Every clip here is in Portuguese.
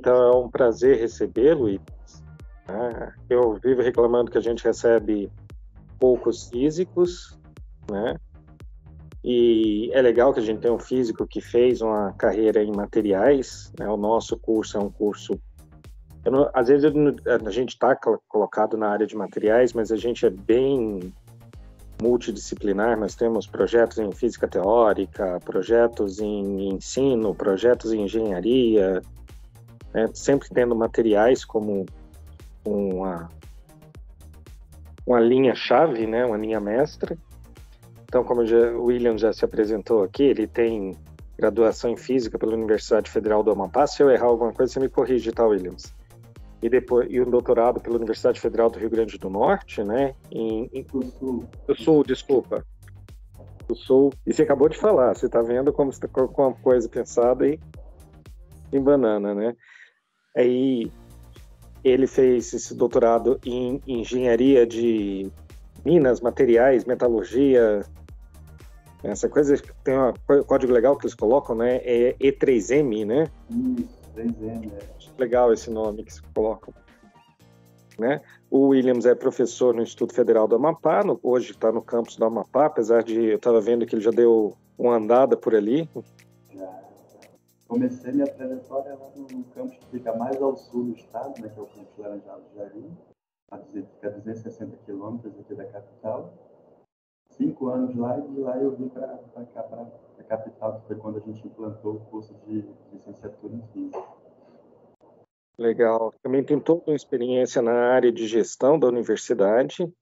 Então é um prazer recebê-lo. Eu vivo reclamando que a gente recebe poucos físicos, né? E é legal que a gente tem um físico que fez uma carreira em materiais, né? O nosso curso é um curso... às vezes a gente está colocado na área de materiais, mas a gente é bem multidisciplinar. Nós temos projetos em física teórica, projetos em ensino, projetos em engenharia, né? Sempre tendo materiais como uma linha-chave, né? Uma linha mestra. Então, como o William já se apresentou aqui, ele tem graduação em Física pela Universidade Federal do Amapá. Se eu errar alguma coisa, você me corrige, tá, Williams? E um doutorado pela Universidade Federal do Rio Grande do Norte, né? Do Sul, desculpa. Do Sul. E você acabou de falar, você está vendo como você está com uma coisa pensada aí em banana, né? Aí ele fez esse doutorado em Engenharia de Minas, Materiais, Metalurgia. Essa coisa tem um código legal que eles colocam, né? É E3M, né? Isso, 3M, Legal esse nome que eles colocam, né? O Williams é professor no Instituto Federal do Amapá, hoje está no campus do Amapá, apesar de eu estava vendo que ele já deu uma andada por ali. Já. Comecei minha trajetória lá no campus que fica mais ao sul do estado, né, que é o campus Laranjal do Jari, fica a 260 quilômetros aqui da capital. 5 anos lá, e de lá eu vim para cá, para a capital, que foi quando a gente implantou o curso de licenciatura em Física. Legal. Também tem toda uma experiência na área de gestão da universidade,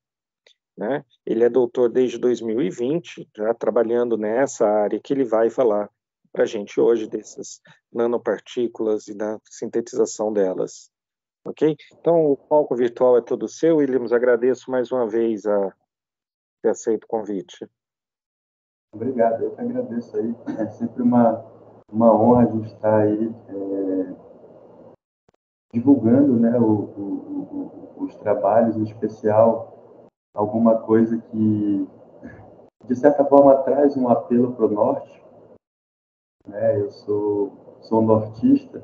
né? Ele é doutor desde 2020, já trabalhando nessa área que ele vai falar para a gente hoje, dessas nanopartículas e da sintetização delas. Ok? Então, o palco virtual é todo seu. Williams, agradeço mais uma vez a ter aceito o convite. Obrigado, eu que agradeço aí. É sempre uma honra a gente estar aí divulgando, né, os trabalhos, em especial alguma coisa que, de certa forma, traz um apelo para o norte. Né? Eu sou nortista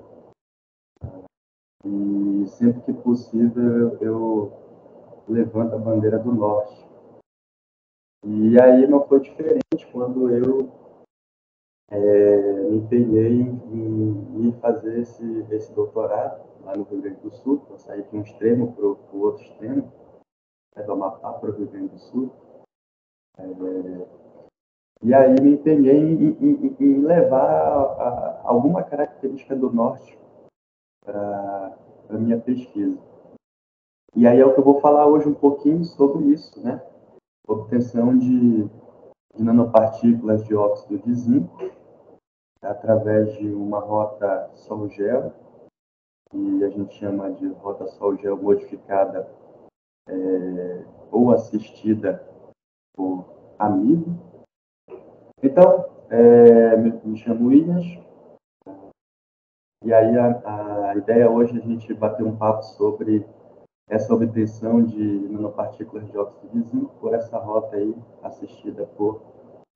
e sempre que possível eu levanto a bandeira do norte. E aí não foi diferente quando eu me empenhei em ir fazer esse doutorado lá no Rio Grande do Sul. Eu saí de um extremo para o outro extremo, do Amapá para o Rio Grande do Sul. E aí me empenhei em levar alguma característica do norte para a minha pesquisa. E aí é o que eu vou falar hoje um pouquinho sobre isso, né? Obtenção de nanopartículas de óxido de zinco através de uma rota Sol-Gel, que a gente chama de rota Sol-Gel modificada ou assistida por amido. Então, me chamo Williams, e aí a ideia hoje é a gente bater um papo sobre essa obtenção de nanopartículas de óxido de zinco por essa rota aí assistida por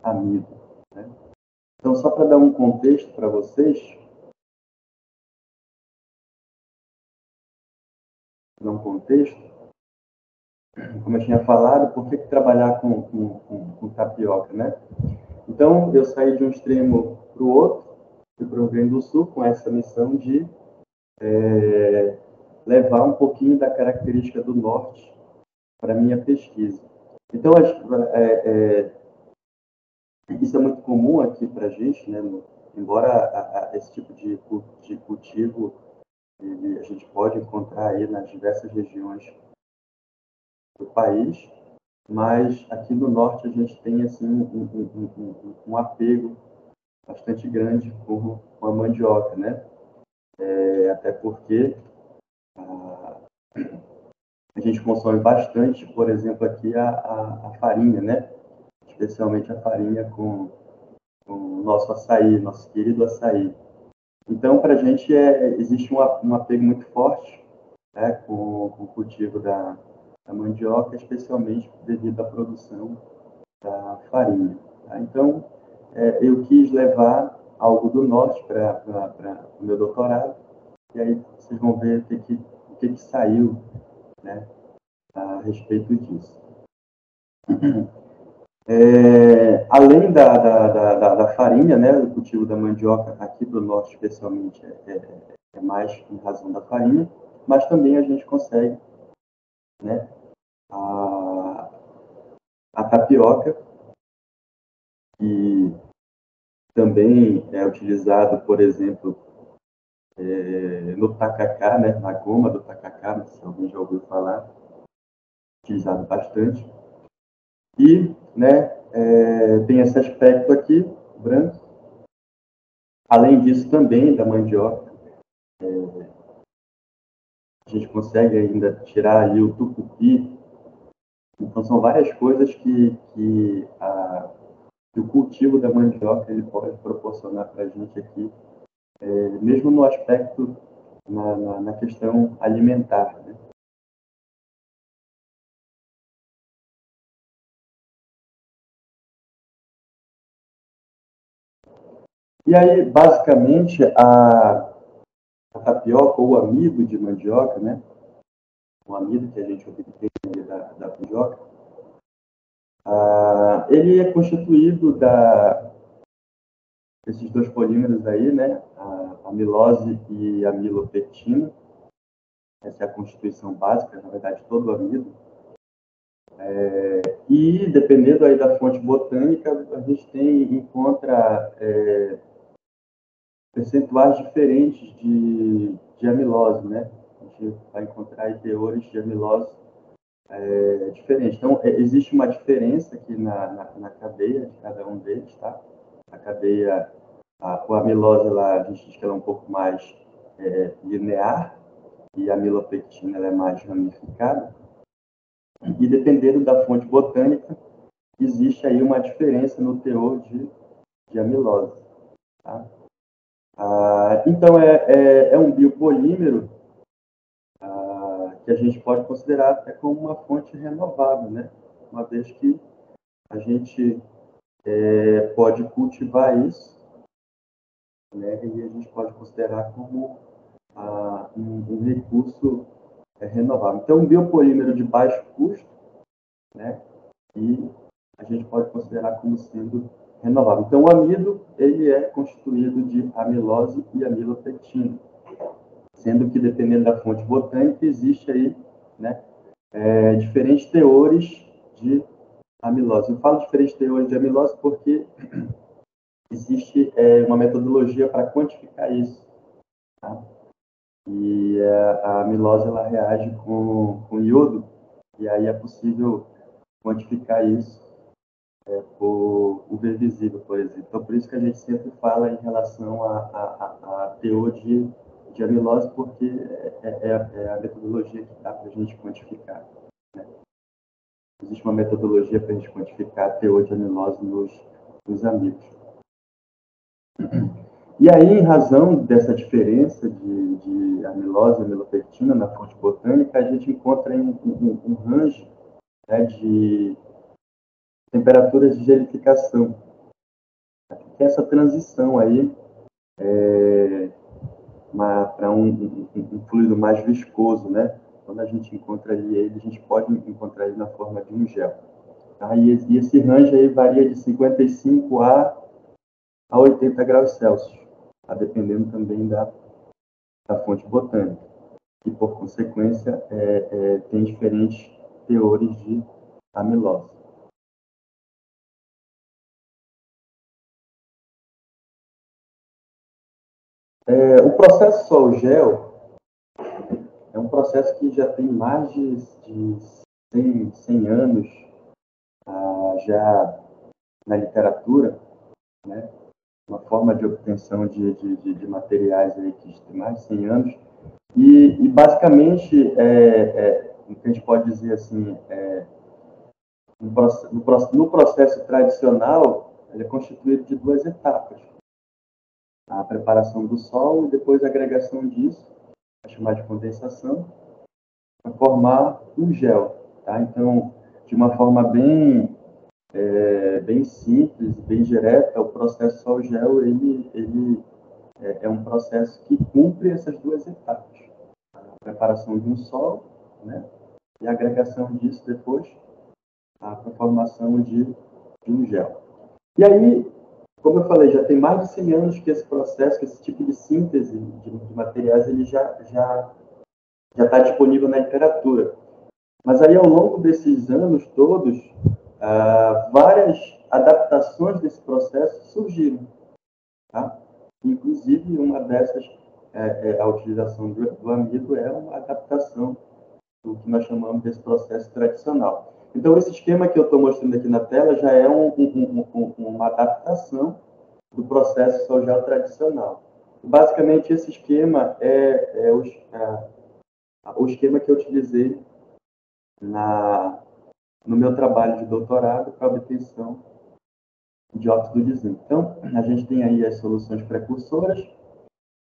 amido. Né? Então, só para dar um contexto para vocês, como eu tinha falado, por que trabalhar com tapioca, né? Então, eu saí de um extremo para o outro, fui para o Rio Grande do Sul com essa missão de levar um pouquinho da característica do norte para a minha pesquisa. Então, isso é muito comum aqui para a gente, né? Embora esse tipo de cultivo a gente pode encontrar aí nas diversas regiões do país, mas aqui no norte a gente tem assim um apego bastante grande com a mandioca, né? Até porque a gente consome bastante, por exemplo, aqui a farinha, né? Especialmente a farinha com o nosso açaí, nosso querido açaí. Então, para a gente existe um apego muito forte, né, com o cultivo da mandioca, especialmente devido à produção da farinha. Tá? Então, eu quis levar algo do norte para o meu doutorado, e aí vocês vão ver o que saiu, né, a respeito disso. Além da farinha, né, o cultivo da mandioca aqui para o norte, especialmente, é mais em razão da farinha, mas também a gente consegue, né, a tapioca, que também é utilizado, por exemplo, no tacacá, né, na goma do tacacá, não sei se alguém já ouviu falar, utilizado bastante. E, né, tem esse aspecto aqui, branco. Além disso, também da mandioca, a gente consegue ainda tirar ali o tucupi. Então, são várias coisas que o cultivo da mandioca ele pode proporcionar para a gente aqui, mesmo no aspecto, na questão alimentar, né? E aí, basicamente, a tapioca ou o amido de mandioca, né? O amido que a gente obtém da mandioca, ele é constituído desses dois polímeros aí, né? A amilose e a amilopectina. Essa é a constituição básica, na verdade, todo o amido. E, dependendo aí da fonte botânica, a gente encontra percentuais diferentes de amilose, né? A gente vai encontrar aí teores de amilose diferentes. Então, existe uma diferença aqui na cadeia de cada um deles, tá? A cadeia, a amilose, a gente diz que ela é um pouco mais linear, e a amilopectina ela é mais ramificada. E dependendo da fonte botânica, existe aí uma diferença no teor de amilose. Tá? Então, é um biopolímero que a gente pode considerar até como uma fonte renovável, né? Uma vez que a gente pode cultivar isso, né? E a gente pode considerar como um recurso renovável. Então, um biopolímero de baixo custo, né? E a gente pode considerar como sendo renovável. Então, o amido ele é constituído de amilose e amilopectina, sendo que, dependendo da fonte botânica, existe aí, né, diferentes teores de amilose. Eu falo diferentes teores de amilose porque existe uma metodologia para quantificar isso. Tá? E a amilose ela reage com iodo, e aí é possível quantificar isso por UV visível, por exemplo. Então, por isso que a gente sempre fala em relação a teor de amilose, porque é a metodologia que dá para a gente quantificar. Né? Existe uma metodologia para a gente quantificar a teor de amilose nos amigos. E aí, em razão dessa diferença de amilose e amilopectina na fonte botânica, a gente encontra um range, né, de temperaturas de gelificação. Que é essa transição aí para um fluido mais viscoso, né? Quando a gente encontra ele, a gente pode encontrar ele na forma de um gel. Tá? E esse range aí varia de 55 a 80 graus Celsius, tá? Dependendo também da fonte botânica, e por consequência tem diferentes teores de amilose. O processo sol-gel é um processo que já tem mais de 100 anos já na literatura, né? Uma forma de obtenção de materiais aí que tem mais de 100 anos. E basicamente, o que a gente pode dizer assim, no processo tradicional, ele é constituído de duas etapas. A preparação do solo e depois a agregação disso, a chamar de condensação, para formar um gel. Tá? Então, de uma forma bem simples, bem direta, o processo sol-gel ele é um processo que cumpre essas duas etapas. A preparação de um solo, né? E a agregação disso depois para a formação de um gel. E aí, como eu falei, já tem mais de 100 anos que esse processo, que esse tipo de síntese de materiais, ele já está disponível na literatura. Mas aí, ao longo desses anos todos, várias adaptações desse processo surgiram. Tá? Inclusive, uma dessas, a utilização do amido é uma adaptação do que nós chamamos desse processo tradicional. Então, esse esquema que eu estou mostrando aqui na tela já é uma adaptação do processo sol-gel tradicional. Basicamente, esse esquema é o esquema que eu utilizei no meu trabalho de doutorado para obtenção de óxido de zinco. Então, a gente tem aí as soluções precursoras,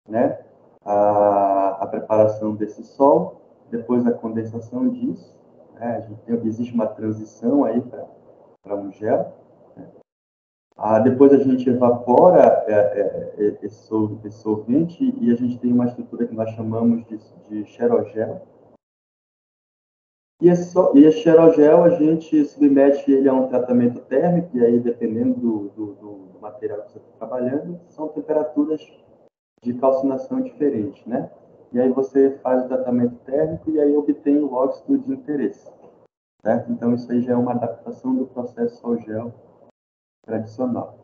né? A preparação desse sol, depois a condensação disso, né? Existe uma transição aí para um gel. Né? Depois a gente evapora esse solvente e a gente tem uma estrutura que nós chamamos de xerogel. E esse xerogel, a gente submete ele a um tratamento térmico, e aí, dependendo do material que você está trabalhando, são temperaturas de calcinação diferentes, né? E aí você faz o tratamento térmico e aí obtém o óxido de interesse, certo? Então, isso aí já é uma adaptação do processo sol-gel tradicional.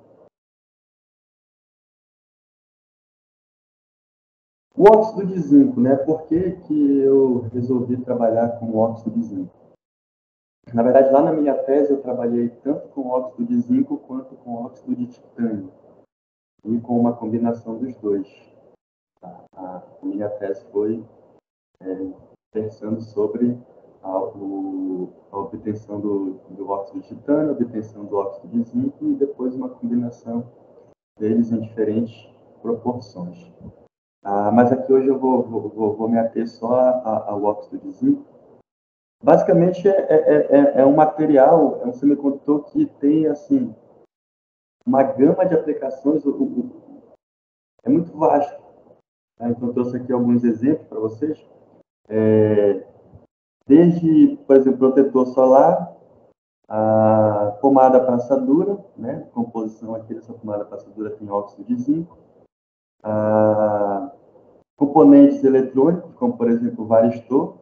O óxido de zinco, né? Por que eu resolvi trabalhar com o óxido de zinco? Na verdade, lá na minha tese, eu trabalhei tanto com óxido de zinco quanto com óxido de titânio, e com uma combinação dos dois. A minha tese foi pensando sobre a obtenção do óxido de titânio, a obtenção do óxido de zinco e depois uma combinação deles em diferentes proporções. Mas aqui hoje eu vou me ater só ao óxido de zinco. Basicamente é um material, é um semicondutor que tem assim uma gama de aplicações, é muito vasto. Tá? Então, eu trouxe aqui alguns exemplos para vocês. Desde, por exemplo, protetor solar, a pomada para assadura, né? A composição aqui dessa pomada para assadura tem óxido de zinco. Componentes eletrônicos, como, por exemplo, o varistor.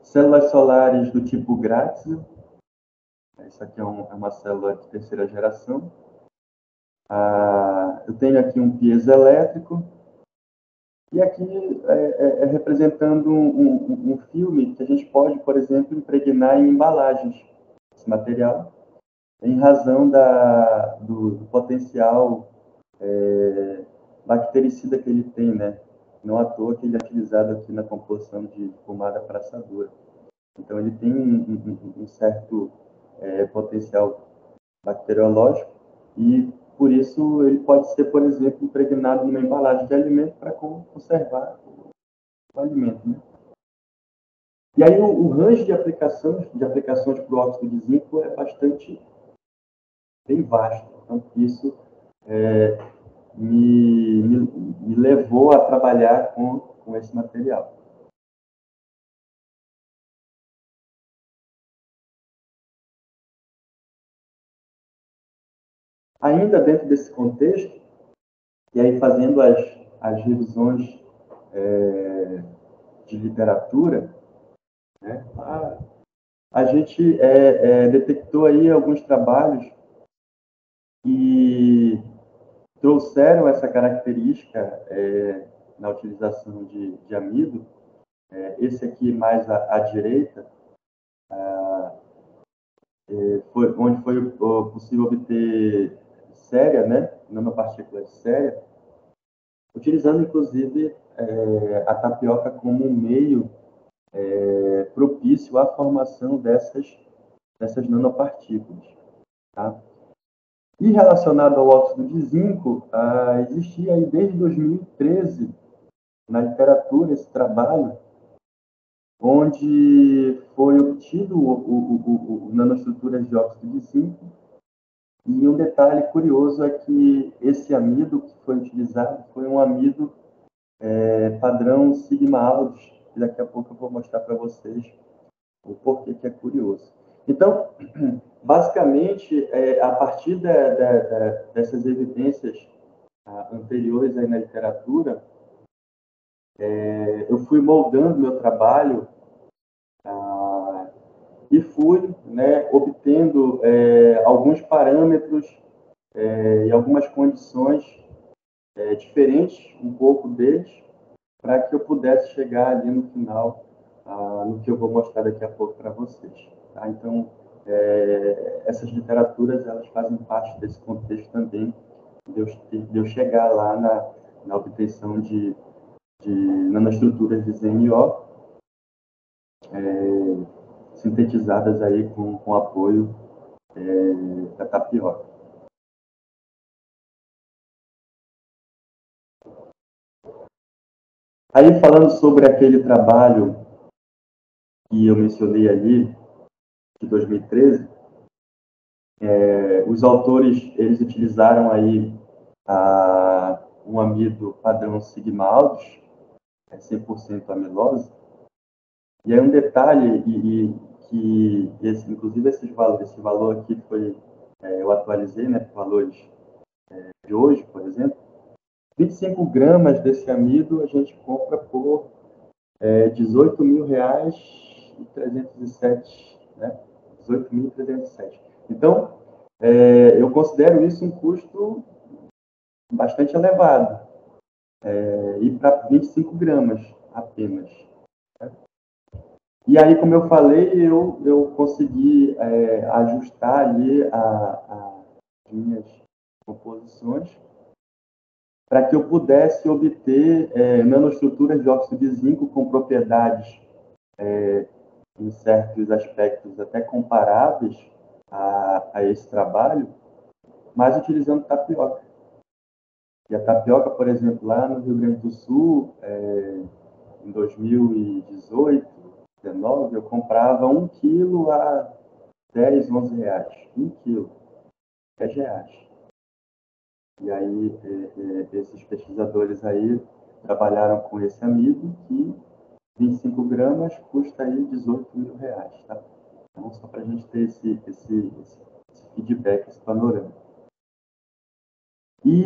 Células solares do tipo Gratzl. Isso aqui é uma célula de terceira geração. Eu tenho aqui um piezoelétrico. E aqui representando um filme que a gente pode, por exemplo, impregnar em embalagens esse material, em razão do potencial bactericida que ele tem, né? Não à toa que ele é utilizado aqui na composição de pomada para assadura. Então, ele tem um certo potencial bacteriológico e, por isso, ele pode ser, por exemplo, impregnado numa embalagem de alimento para conservar o alimento, né? E aí o range de aplicações para o óxido de zinco é bastante bem vasto. Então, isso me levou a trabalhar com esse material. Ainda dentro desse contexto, e aí fazendo as revisões de literatura, né, a gente detectou aí alguns trabalhos que trouxeram essa característica na utilização de amido. Esse aqui mais à direita, onde foi possível obter séria, né, nanopartículas séria, utilizando inclusive a tapioca como um meio propício à formação dessas nanopartículas. Tá? E relacionado ao óxido de zinco, existia aí desde 2013 na literatura esse trabalho, onde foi obtido o nanoestruturas de óxido de zinco E um detalhe curioso é que esse amido que foi utilizado foi um amido padrão Sigma Aldrich, que daqui a pouco eu vou mostrar para vocês o porquê que é curioso. Então, basicamente, a partir dessas evidências anteriores aí na literatura, eu fui moldando meu trabalho e fui, né, obtendo alguns parâmetros e algumas condições diferentes um pouco deles, para que eu pudesse chegar ali no final, no que eu vou mostrar daqui a pouco para vocês. Tá? Então, essas literaturas, elas fazem parte desse contexto também, de eu chegar lá na obtenção de nanoestruturas de ZMO, sintetizadas aí com apoio da tapioca. Aí, falando sobre aquele trabalho que eu mencionei ali, de 2013, os autores, eles utilizaram aí um amido padrão Sigma Aldrich, 100% amilose. E aí um detalhe, que inclusive esse valor aqui foi, eu atualizei, né, para valores de hoje, por exemplo, 25 gramas desse amido a gente compra por R$18.307, né? 18.307. Então, eu considero isso um custo bastante elevado, e para 25 gramas apenas. Né? E aí, como eu falei, eu consegui ajustar ali as minhas composições para que eu pudesse obter nanoestruturas de óxido de zinco com propriedades, em certos aspectos até comparáveis a esse trabalho, mas utilizando tapioca. E a tapioca, por exemplo, lá no Rio Grande do Sul, em 2018, 2019, eu comprava 1 quilo a 10, 11 reais. 1 quilo, 10 reais. E aí, esses pesquisadores aí trabalharam com esse amido que 25 gramas custa aí 18 mil reais, tá? Então, só para a gente ter esse feedback, esse panorama. E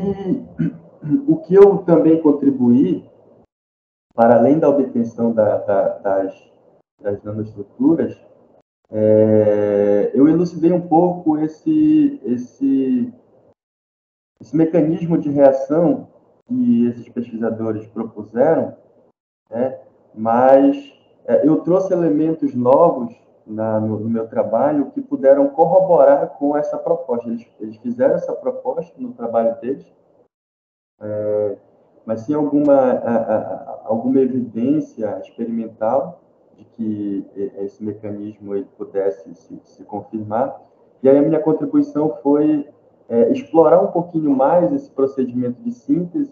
o que eu também contribuí, para além da obtenção das nanoestruturas, eu elucidei um pouco esse mecanismo de reação que esses pesquisadores propuseram, né? Mas eu trouxe elementos novos no meu trabalho que puderam corroborar com essa proposta. Eles fizeram essa proposta no trabalho deles, mas sem alguma evidência experimental de que esse mecanismo ele pudesse se confirmar. E aí a minha contribuição foi explorar um pouquinho mais esse procedimento de síntese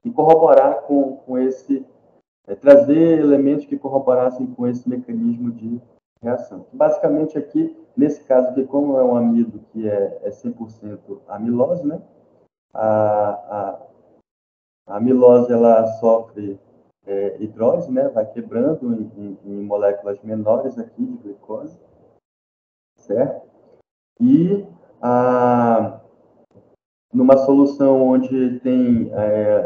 e corroborar com esse, trazer elementos que corroborassem com esse mecanismo de reação. Basicamente aqui, nesse caso aqui, como é um amido que é 100% amilose, né? A amilose ela sofre hidrólise, né? Vai quebrando em moléculas menores aqui de glicose, certo? E numa solução onde tem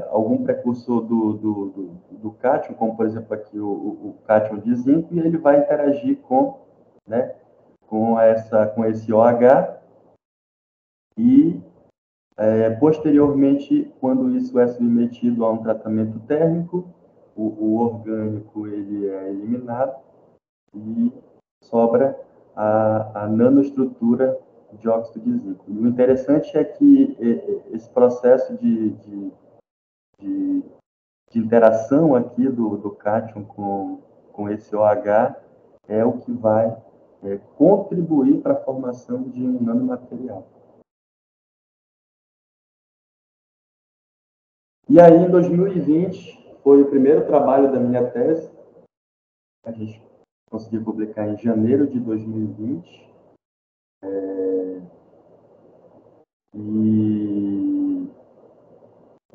algum precursor do cátion, como por exemplo aqui o cátion de zinco, e ele vai interagir né, com esse OH, e posteriormente, quando isso é submetido a um tratamento térmico, o orgânico ele é eliminado e sobra a nanoestrutura de óxido de zinco. E o interessante é que esse processo de interação aqui do cátion com esse OH é o que vai contribuir para a formação de um nanomaterial. E aí, em 2020, foi o primeiro trabalho da minha tese. A gente conseguiu publicar em janeiro de 2020.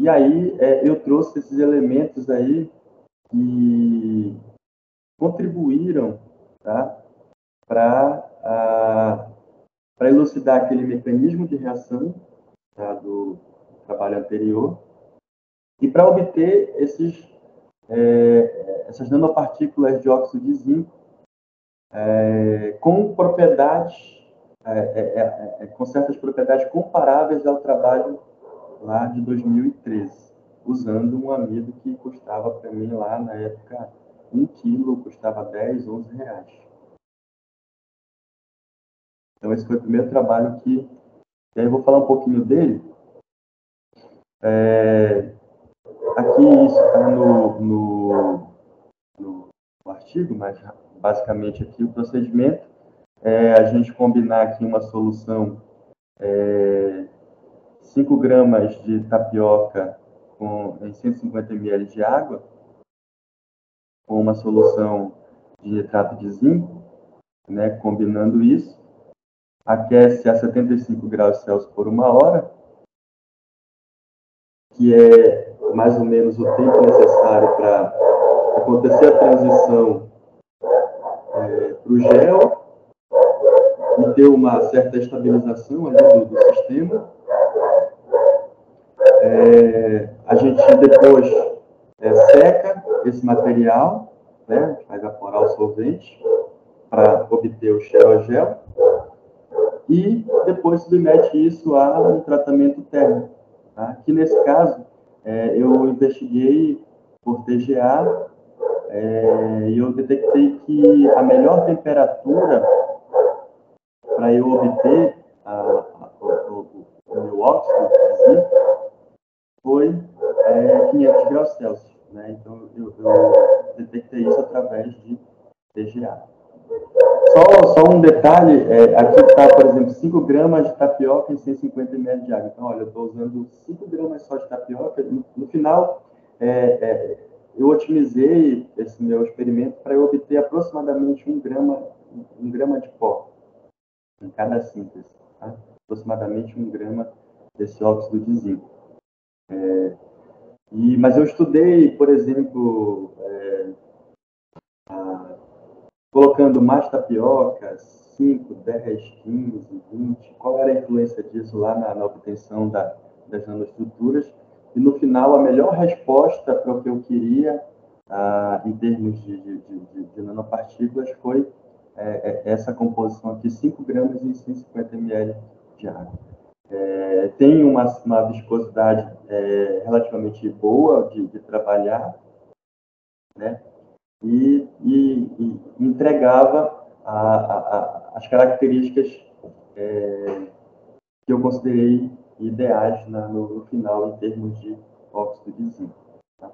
E aí eu trouxe esses elementos aí que contribuíram, tá, para elucidar aquele mecanismo de reação, tá, do trabalho anterior e para obter essas nanopartículas de óxido de zinco com propriedades, com certas propriedades comparáveis ao trabalho lá de 2013, usando um amido que custava para mim lá na época 1 quilo, custava 10, 11 reais. Então esse foi o primeiro trabalho que... E aí eu vou falar um pouquinho dele. Aqui isso está no artigo, mas basicamente aqui o procedimento é a gente combinar aqui uma solução 5 gramas de tapioca em 150 ml de água, com uma solução de nitrato de zinco, né, combinando isso, aquece a 75 graus Celsius por 1 hora, que é mais ou menos o tempo necessário para acontecer a transição para o gel e ter uma certa estabilização ali do sistema. A gente depois seca esse material, né, vai evaporar o solvente para obter o xerogel e depois submete isso a um tratamento térmico. Tá? Que nesse caso eu investiguei por TGA e eu detectei que a melhor temperatura para eu obter o meu óxido de zinco foi 500 graus Celsius. Né? Então, eu detectei isso através de TGA. Só um detalhe, aqui está, por exemplo, 5 gramas de tapioca em 150 ml de água. Então, olha, eu estou usando 5 gramas só de tapioca. No final, eu otimizei esse meu experimento para eu obter aproximadamente 1 grama de pó em cada síntese. Tá? Aproximadamente 1 grama desse óxido de zinco. Mas eu estudei, por exemplo, colocando mais tapioca, 5, 10, 15, 20, qual era a influência disso lá na obtenção das nanoestruturas. E no final, a melhor resposta para o que eu queria, em termos de nanopartículas, foi essa composição aqui, 5 gramas em 150 ml de água. Tem uma viscosidade relativamente boa de trabalhar, né? E entregava as características que eu considerei ideais no final em termos de óxido de zinco. Tá?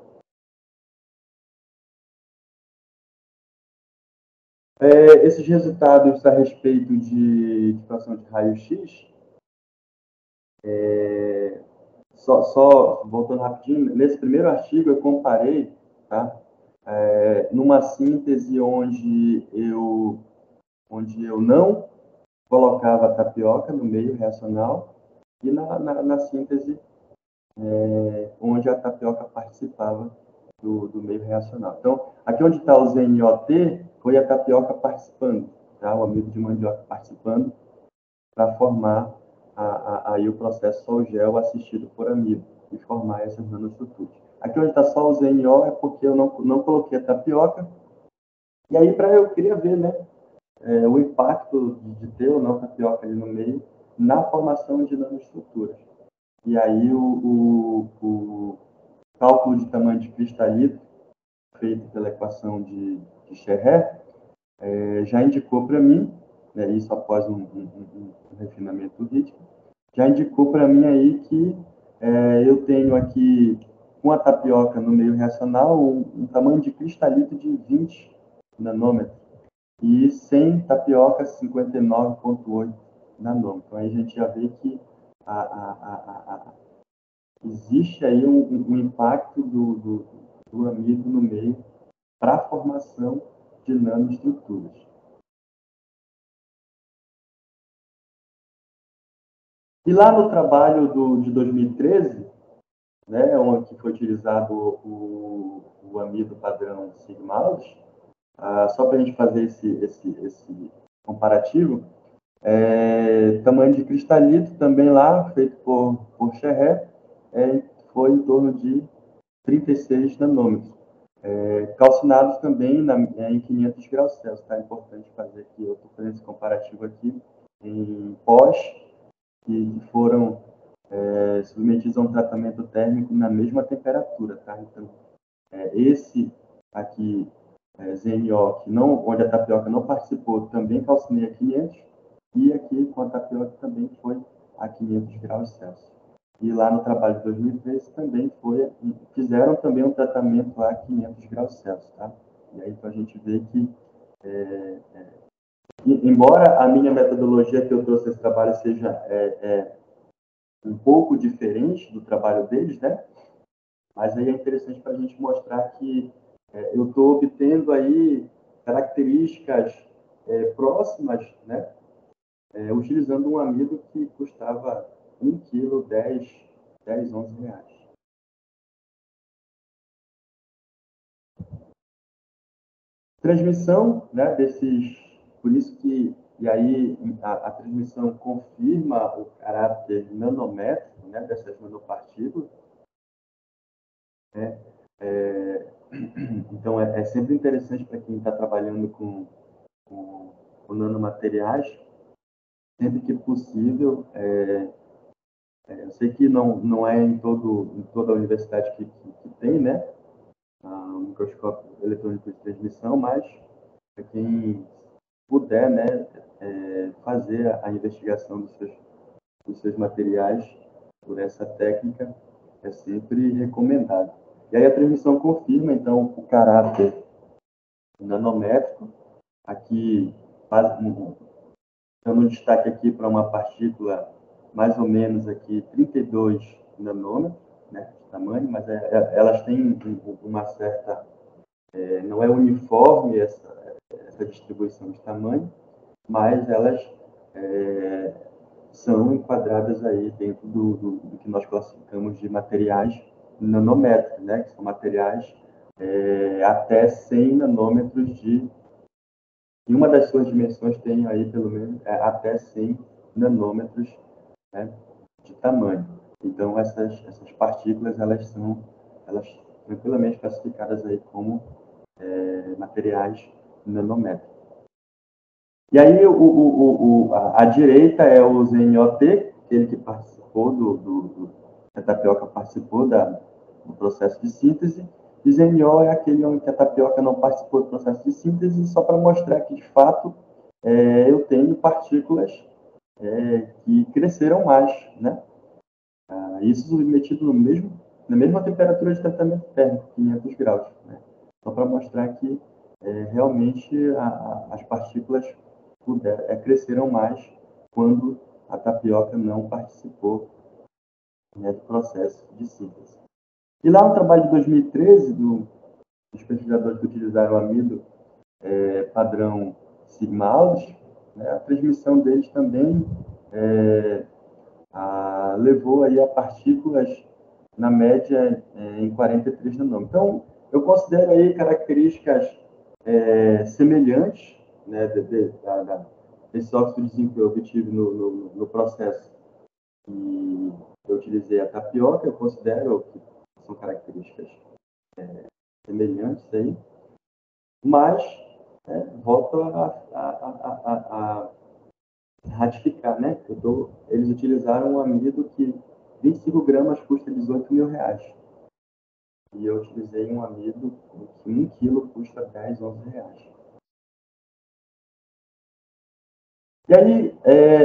Esses resultados a respeito de fração de raio-x, só voltando rapidinho, nesse primeiro artigo eu comparei, tá? Numa síntese onde eu não colocava tapioca no meio reacional e na síntese onde a tapioca participava do meio reacional. Então, aqui onde está o ZNOT, foi a tapioca participando, tá? O amido de mandioca participando para formar aí o processo sol-gel assistido por amido e formar essas nanoestruturas. Aqui onde está só o ZNO é porque eu não coloquei a tapioca. E aí eu queria ver, né, o impacto de ter ou não tapioca ali no meio na formação de nanoestruturas. E aí o cálculo de tamanho de cristalito, feito pela equação de Scherrer, já indicou para mim, né, isso após um refinamento rígido, já indicou para mim aí que eu tenho aqui, com a tapioca no meio reacional, um tamanho de cristalito de 20 nanômetros. E sem tapioca, 59,8 nanômetros. Então, aí a gente já vê que existe aí um impacto do amido no meio para a formação de nanoestruturas. E lá no trabalho de 2013, né, onde foi utilizado o amido padrão Sigma-Aldrich, só para a gente fazer esse comparativo, tamanho de cristalito também lá, feito por Scherrer, foi em torno de 36 nanômetros. Calcinados também em 500 graus Celsius, tá? É importante fazer aqui, eu estou fazendo esse comparativo aqui, em pós, que foram submetidos a um tratamento térmico na mesma temperatura, tá? Então, esse aqui, ZNO, que não, onde a tapioca não participou, também calcinei a 500, e aqui com a tapioca também foi a 500 graus Celsius. E lá no trabalho de 2013 também fizeram também um tratamento a 500 graus Celsius, tá? E aí então a gente vê que, embora a minha metodologia que eu trouxe esse trabalho seja um pouco diferente do trabalho deles, né? Mas aí é interessante para a gente mostrar que eu estou obtendo aí características próximas, né? Utilizando um amido que custava 1 quilo, 10, 11 reais. Transmissão, né, por isso que, e aí a transmissão confirma o caráter nanométrico, né, dessas nanopartículas, né? Então é sempre interessante para quem está trabalhando com nanomateriais, sempre que possível. Eu sei que não é em toda a universidade que tem, né, um microscópio eletrônico de transmissão, mas para quem puder, né, fazer a investigação dos seus materiais por essa técnica, é sempre recomendado. E aí a transmissão confirma, então, o caráter nanométrico. Aqui, dando um destaque aqui para uma partícula mais ou menos aqui 32 nanômetros, né, de tamanho, mas elas têm uma certa... não é uniforme essa distribuição de tamanho, mas elas são enquadradas aí dentro do que nós classificamos de materiais nanométricos, né, que são materiais até 100 nanômetros em uma das suas dimensões tem aí pelo menos até 100 nanômetros, né, de tamanho. Então essas partículas elas são tranquilamente classificadas aí como materiais nanométricos. E aí a direita é o ZNOT, aquele que participou a tapioca participou do processo de síntese, e ZNO é aquele onde a tapioca não participou do processo de síntese, só para mostrar que, de fato, eu tenho partículas que cresceram mais, né? Isso submetido na mesma temperatura de tratamento térmico, 500 graus, né? Só para mostrar que realmente as partículas cresceram mais quando a tapioca não participou, né, do processo de síntese. E lá no trabalho de 2013, dos pesquisadores que utilizaram o amido padrão Sigma-Aldrich, né, a transmissão deles também levou aí a partículas na média em 43 nanômetros. Então, eu considero aí características semelhantes, né, desse óxido de zinco que eu obtive no processo que eu utilizei a tapioca. Eu considero que são características semelhantes aí, mas volto a ratificar, né? Eles utilizaram um amido que 25 gramas custa 18 mil reais. E eu utilizei um amido que 1 quilo custa 10, 11 reais. E aí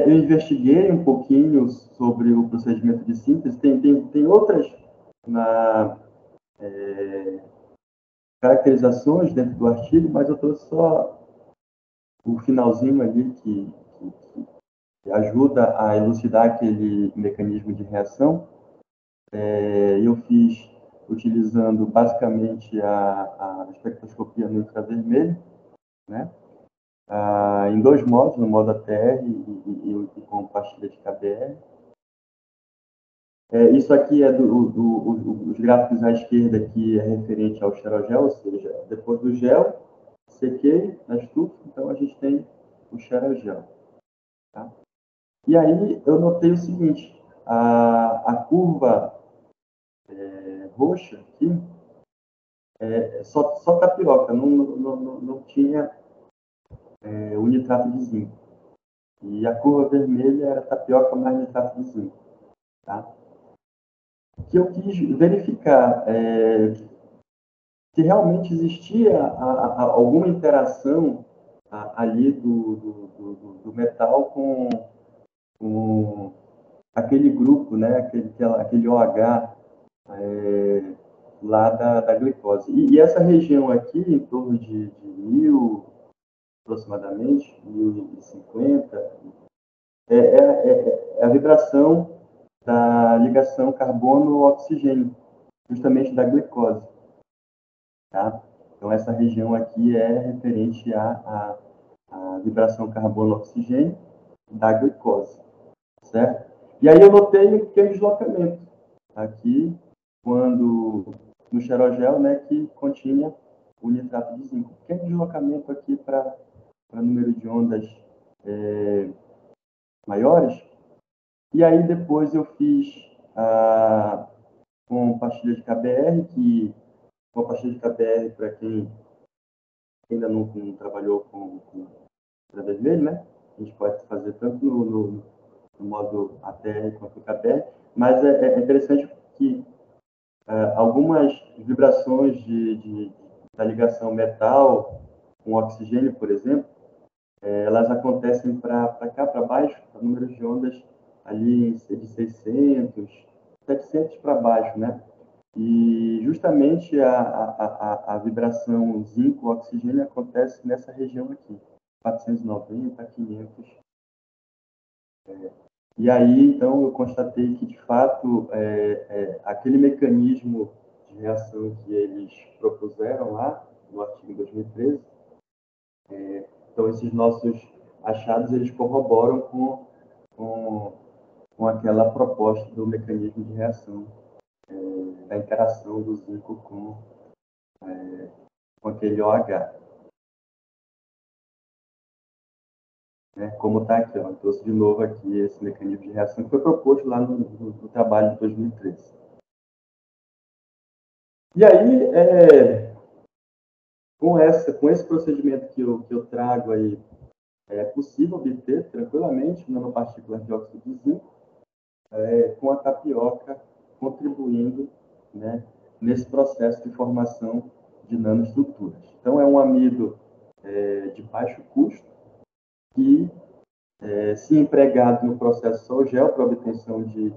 eu investiguei um pouquinho sobre o procedimento de síntese. Tem outras caracterizações dentro do artigo, mas eu trouxe só o finalzinho ali que ajuda a elucidar aquele mecanismo de reação. Eu fiz utilizando basicamente a espectroscopia no infravermelho, né? Em dois modos, no modo ATR e com pastilha de KBR. Isso aqui é os gráficos à esquerda, que é referente ao xerogel, ou seja, depois do gel, sequei na estufa, então a gente tem o xerogel. Tá? E aí eu notei o seguinte, a curva roxa aqui é só tapioca, não tinha o nitrato de zinco. E a curva vermelha era tapioca mais nitrato de zinco. Tá? Que eu quis verificar se realmente existia alguma interação ali do metal com aquele grupo, né, aquele OH lá da glicose. E essa região aqui, em torno de 1000, aproximadamente, 1050, é a vibração da ligação carbono-oxigênio, justamente da glicose. Tá? Então, essa região aqui é referente à vibração carbono-oxigênio da glicose, certo? E aí eu notei um pequeno deslocamento aqui, quando no xerogel, né, que continha o nitrato de zinco. Pequeno deslocamento aqui para número de ondas maiores. E aí depois eu fiz com pastilha de KBR, que com a pastilha de KBR, para quem ainda não trabalhou com infravermelho, né? A gente pode fazer tanto no modo ATR quanto no KBR, mas é interessante que algumas vibrações da ligação metal com oxigênio, por exemplo, elas acontecem para cá, para baixo, para números de ondas ali de 600, 700 para baixo, né? E justamente a vibração zinco-oxigênio acontece nessa região aqui, 490, 500. E aí, então, eu constatei que, de fato, aquele mecanismo de reação que eles propuseram lá, no artigo 2013, então, esses nossos achados, eles corroboram com aquela proposta do mecanismo de reação, da interação do zinco com aquele OH. Né? Como está aqui, ó, trouxe de novo aqui esse mecanismo de reação que foi proposto lá no trabalho de 2013. E aí, com esse procedimento que eu trago aí, é possível obter tranquilamente nanopartículas de óxido de zinco com a tapioca contribuindo, né, nesse processo de formação de nanoestruturas. Então, é um amido de baixo custo que, se empregado no processo Sol-Gel para obtenção de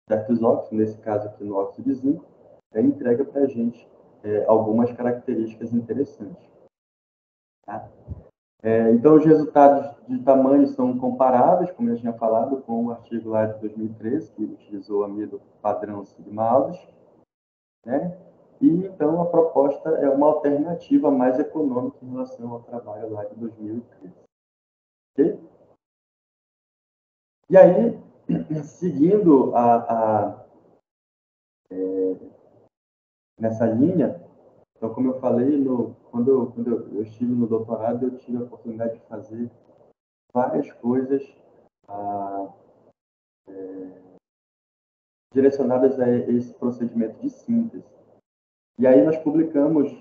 certos óxidos, nesse caso aqui no óxido de zinco, entrega para a gente algumas características interessantes. Tá? Então, os resultados de tamanho são comparáveis, como eu tinha falado, com o artigo lá de 2013, que utilizou o amido padrão Sigma-Aldrich, né? E, então, a proposta é uma alternativa mais econômica em relação ao trabalho lá de 2013. Ok? E aí, seguindo nessa linha, então, como eu falei, quando eu estive no doutorado, eu tive a oportunidade de fazer várias coisas direcionadas a esse procedimento de síntese. E aí nós publicamos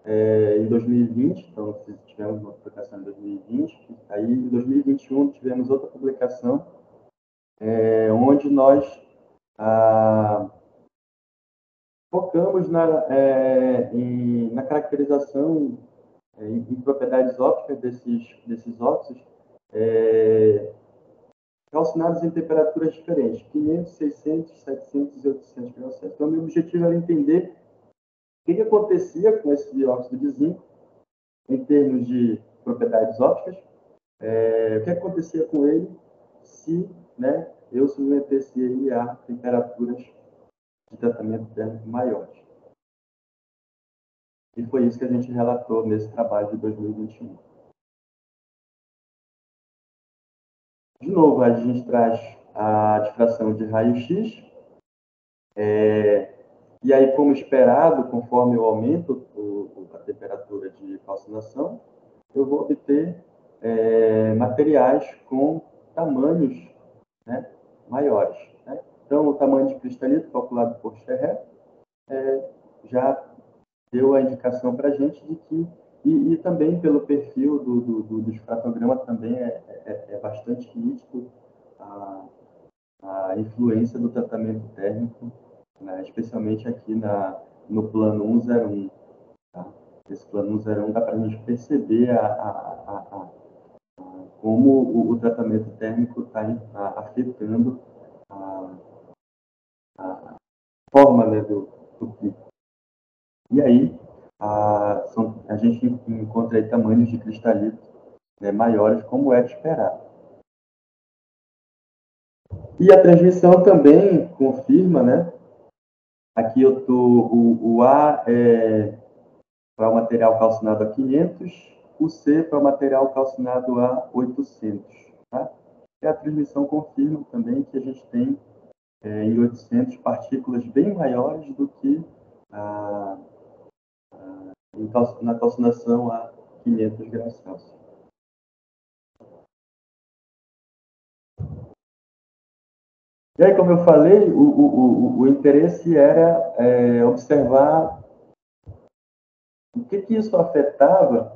em 2020, então tivemos uma publicação em 2020, aí em 2021 tivemos outra publicação onde nós focamos na caracterização em propriedades ópticas desses óxidos calcinados em temperaturas diferentes, 500, 600, 700 e 800 graus Celsius. Então, meu objetivo era entender o que acontecia com esse dióxido de zinco em termos de propriedades ópticas, o que acontecia com ele se, né, eu submetesse ele a temperaturas de tratamento térmico maiores. E foi isso que a gente relatou nesse trabalho de 2021. De novo, a gente traz a difração de raio-x. E aí, como esperado, conforme eu aumento a temperatura de calcinação, eu vou obter materiais com tamanhos, né, maiores. Né? Então, o tamanho de cristalito calculado por Scherrer já deu a indicação para a gente de que, e também pelo perfil do difratograma também é bastante nítido a influência do tratamento térmico, né, especialmente aqui no plano 101. Tá? Esse plano 101 dá para a gente perceber como o tratamento térmico está afetando a forma, né, do pico. E aí, a gente encontra aí tamanhos de cristalito, né, maiores, como é de esperar. E a transmissão também confirma, né? Aqui eu tô, o A é para o material calcinado a 500, o C para o material calcinado a 800. Tá? E a transmissão confirma também que a gente tem em 800 partículas bem maiores do que na calcinação a 500 graus Celsius. E aí, como eu falei, o interesse era observar o que isso afetava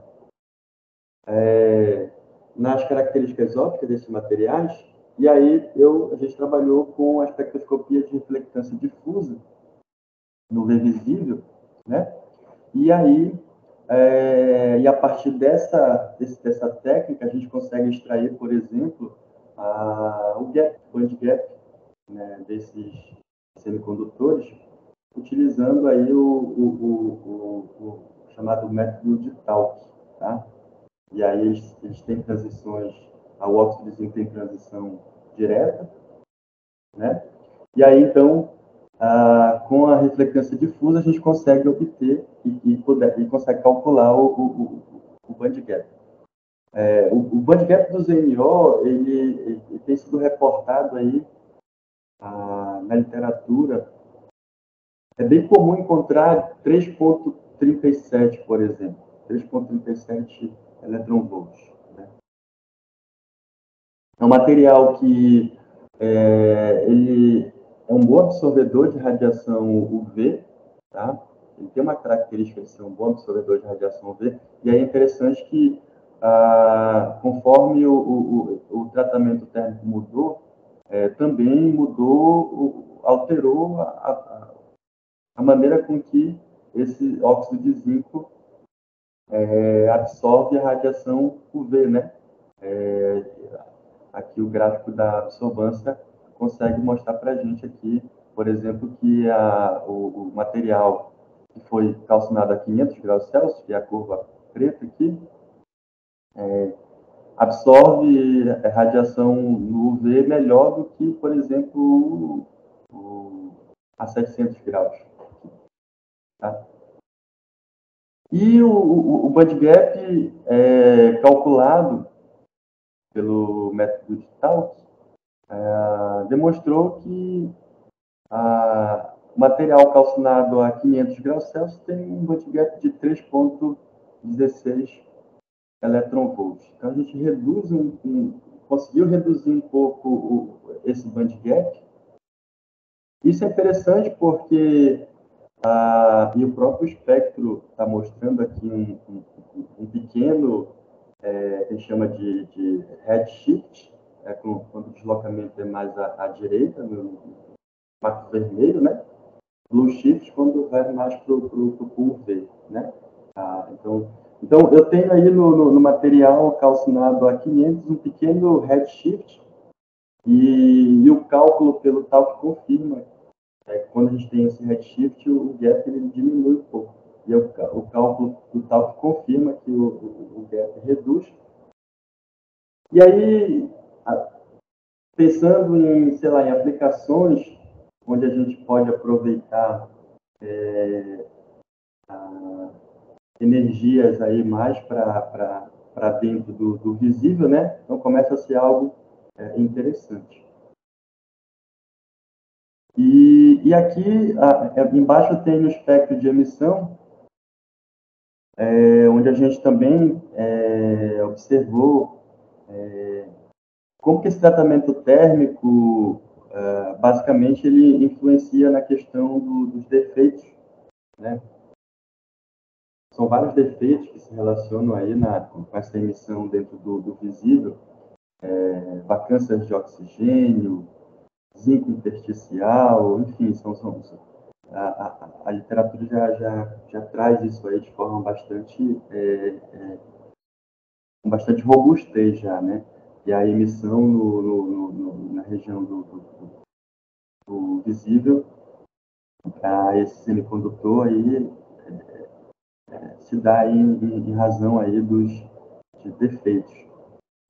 nas características ópticas desses materiais. E aí a gente trabalhou com a espectroscopia de reflectância difusa no V visível, né? E aí, e a partir dessa técnica, a gente consegue extrair, por exemplo, o band gap, né, desses semicondutores, utilizando aí o chamado método de Tauch, tá? E aí eles têm transições, a óxido de zinco tem transição direta, né? E aí, então, com a reflectância difusa, a gente consegue obter e consegue calcular o band gap. O band gap do ZNO, ele tem sido reportado aí na literatura. É bem comum encontrar 3,37, por exemplo. 3,37 eletronvolts. Né? É um material que ele é um bom absorvedor de radiação UV, tá? Ele tem uma característica de ser um bom absorvedor de radiação UV, e aí é interessante que, conforme o tratamento térmico mudou, também mudou, alterou a maneira com que esse óxido de zinco absorve a radiação UV, né? Aqui o gráfico da absorvância consegue mostrar para a gente aqui, por exemplo, que o material que foi calcinado a 500 graus Celsius, que é a curva preta aqui, absorve radiação no UV melhor do que, por exemplo, a 700 graus. Tá? E o band gap calculado pelo método de Tauch demonstrou que o material calcinado a 500 graus Celsius tem um band gap de 3,16 eletronvolts. Então a gente conseguiu reduzir um pouco esse band gap. Isso é interessante porque e o próprio espectro está mostrando aqui um pequeno, que a gente chama de redshift, quando o deslocamento é mais à direita, no marco vermelho, né? Blue shift quando vai mais para o pool V, né? Então, eu tenho aí no material calcinado a 500 um pequeno redshift e o cálculo pelo tal que confirma quando a gente tem esse redshift, o gap ele diminui um pouco. E o cálculo do tal que confirma que o gap reduz. E aí, pensando em, sei lá, em aplicações onde a gente pode aproveitar energias aí mais para dentro do visível, né? Então começa a ser algo interessante. E aqui, embaixo tem o espectro de emissão, onde a gente também observou como que esse tratamento térmico, basicamente, ele influencia na questão dos defeitos, né? São vários defeitos que se relacionam aí com essa emissão dentro do visível, vacâncias de oxigênio, zinco intersticial, enfim, a literatura já traz isso aí de forma com bastante robustez já, né? E a emissão na região do visível para esse semicondutor aí se dá aí em razão aí de defeitos.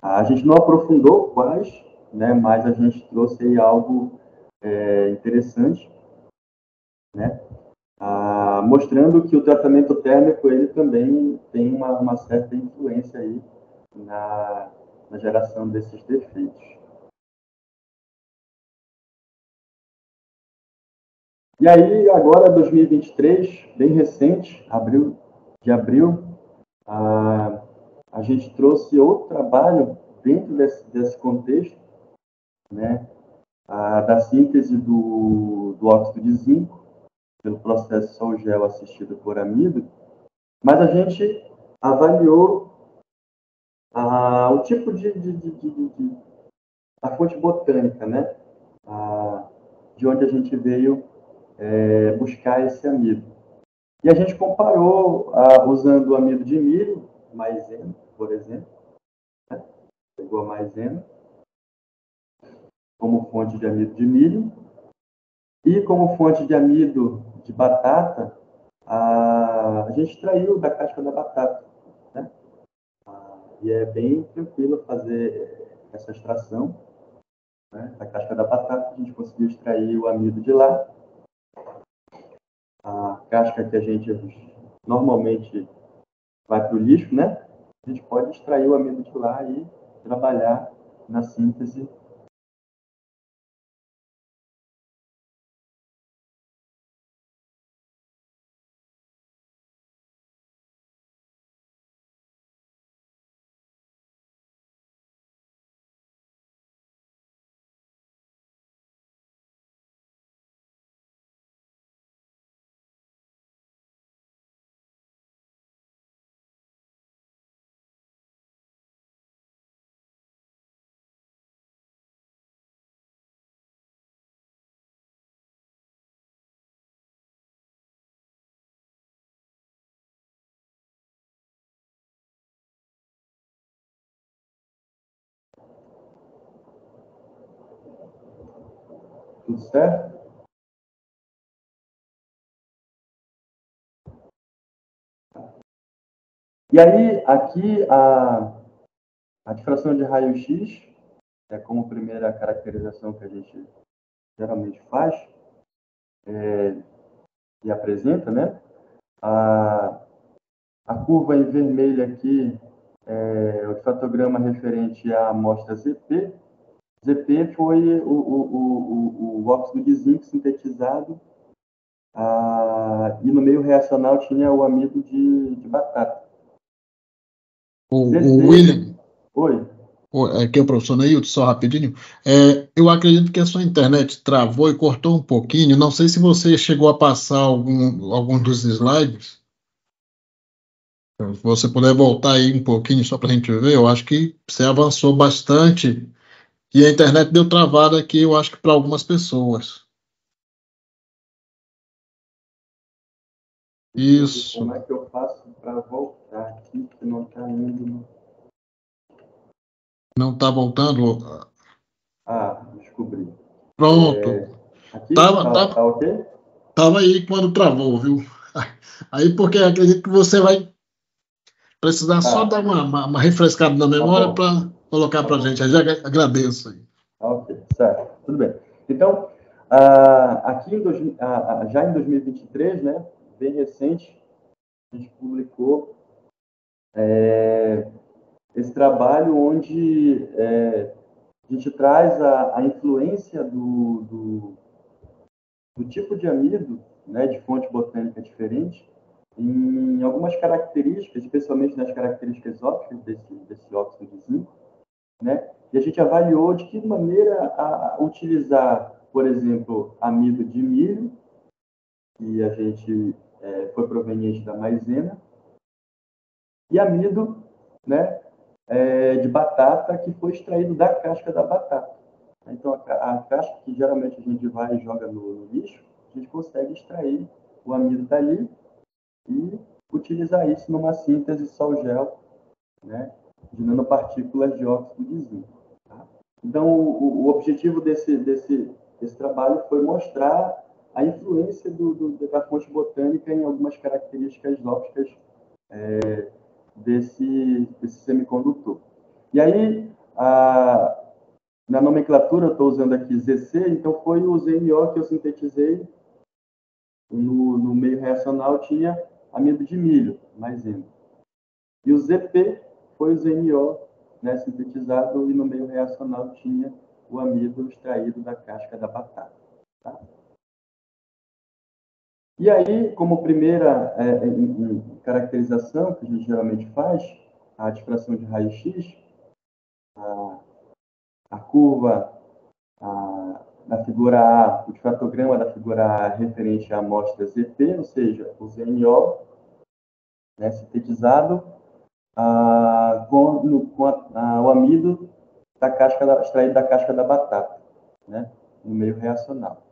A gente não aprofundou quais, né? Mas a gente trouxe aí algo interessante, né? Mostrando que o tratamento térmico ele também tem uma certa influência aí na geração desses defeitos. E aí, agora, 2023, bem recente, de abril, a gente trouxe outro trabalho dentro desse contexto, né, da síntese do óxido de zinco, pelo processo sol-gel assistido por amido, mas a gente avaliou o tipo a fonte botânica, né, de onde a gente veio buscar esse amido. E a gente comparou usando o amido de milho, maisena, por exemplo, né, pegou a maisena como fonte de amido de milho e como fonte de amido de batata, a gente extraiu da casca da batata, né? E é bem tranquilo fazer essa extração, né, da casca da batata. A gente conseguiu extrair o amido de lá. A casca que a gente normalmente vai para o lixo, né? A gente pode extrair o amido de lá e trabalhar na síntese. Tudo certo? E aí, aqui, a difração de raio-x é como primeira caracterização que a gente geralmente faz e apresenta, né? A curva em vermelho aqui é o difratograma referente à amostra ZP. ZP foi o óxido de zinco sintetizado e no meio reacional tinha o amido de batata. O ZC, William, oi. aqui é o professor Neilton, só rapidinho. Eu acredito que a sua internet travou e cortou um pouquinho. Não sei se você chegou a passar algum dos slides. Se você puder voltar aí um pouquinho só para a gente ver, eu acho que você avançou bastante e a internet deu travada aqui, eu acho que para algumas pessoas. Isso. Como é que eu faço para voltar aqui, que não está indo? Não está voltando? Descobri. Pronto. Aqui Tava, tá ok? tava aí quando travou, viu? Aí porque eu acredito que você vai precisar só dar uma refrescada na memória para colocar para a gente. Eu já agradeço aí. Ok, certo. Tudo bem. Então, aqui já em 2023, né, bem recente, a gente publicou esse trabalho onde a gente traz a influência do tipo de amido, né, de fonte botânica diferente, em algumas características, especialmente nas características ópticas desse óxido de zinco, né? E a gente avaliou de que maneira utilizar, por exemplo, amido de milho, que a gente foi proveniente da maizena, e amido, né, de batata que foi extraído da casca da batata. Então, a casca que geralmente a gente vai e joga no lixo, a gente consegue extrair o amido dali e utilizar isso numa síntese sol-gel, né, de nanopartículas de óxido de zinco. Tá? Então, o objetivo desse trabalho foi mostrar a influência da fonte botânica em algumas características ópticas desse semicondutor. E aí, na nomenclatura, eu estou usando aqui ZC, então foi o ZNO que eu sintetizei. No meio reacional tinha amido de milho, maisena. E o ZP foi o ZNO, né, sintetizado, e no meio reacional tinha o amido extraído da casca da batata. Tá? E aí, como primeira caracterização que a gente geralmente faz, a difração de raio-x, a curva na figura A, o difratograma da figura A referente à amostra ZP, ou seja, o ZNO, né, sintetizado com o amido extraído da casca da batata, né, no meio reacional.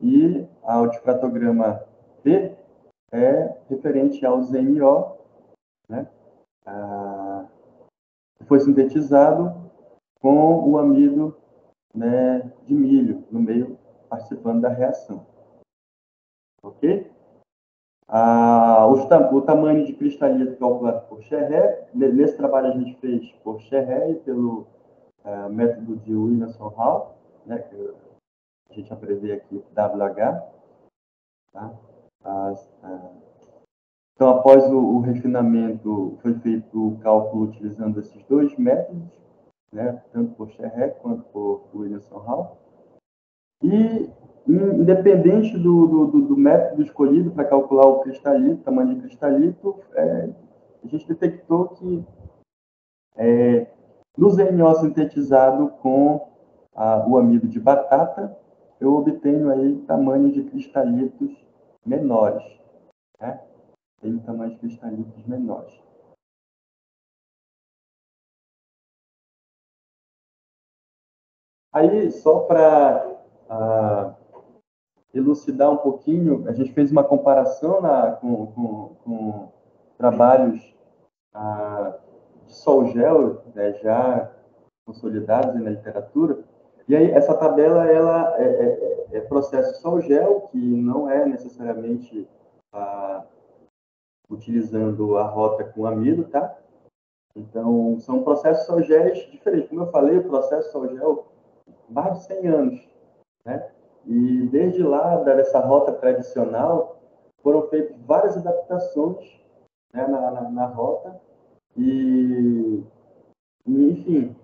E o difratograma B é referente ao ZNO, né, que foi sintetizado com o amido, né, de milho no meio, participando da reação. Ok? O tamanho de cristalito calculado por Cherré, nesse trabalho a gente fez por Cherré e pelo método de Williamson-Hall, né, que a gente abrevia aqui WH. Tá? Então, após o refinamento, foi feito o cálculo utilizando esses dois métodos, né, tanto por Cherré quanto por Williamson-Hall. E, independente do método escolhido para calcular o cristalito, o tamanho de cristalito, a gente detectou que no ZNO sintetizado com o amido de batata, eu obtenho aí tamanhos de cristalitos menores. Né? Tem tamanhos de cristalitos menores. Aí, só para elucidar um pouquinho, a gente fez uma comparação com trabalhos de sol-gel, né, já consolidados na literatura. E aí, essa tabela ela é processo sol-gel, que não é necessariamente utilizando a rota com amido, tá? Então, são processos sol-géis diferentes. Como eu falei, o processo sol-gel, mais de 100 anos, né? E desde lá, dessa rota tradicional, foram feitas várias adaptações, né, na rota. E, enfim,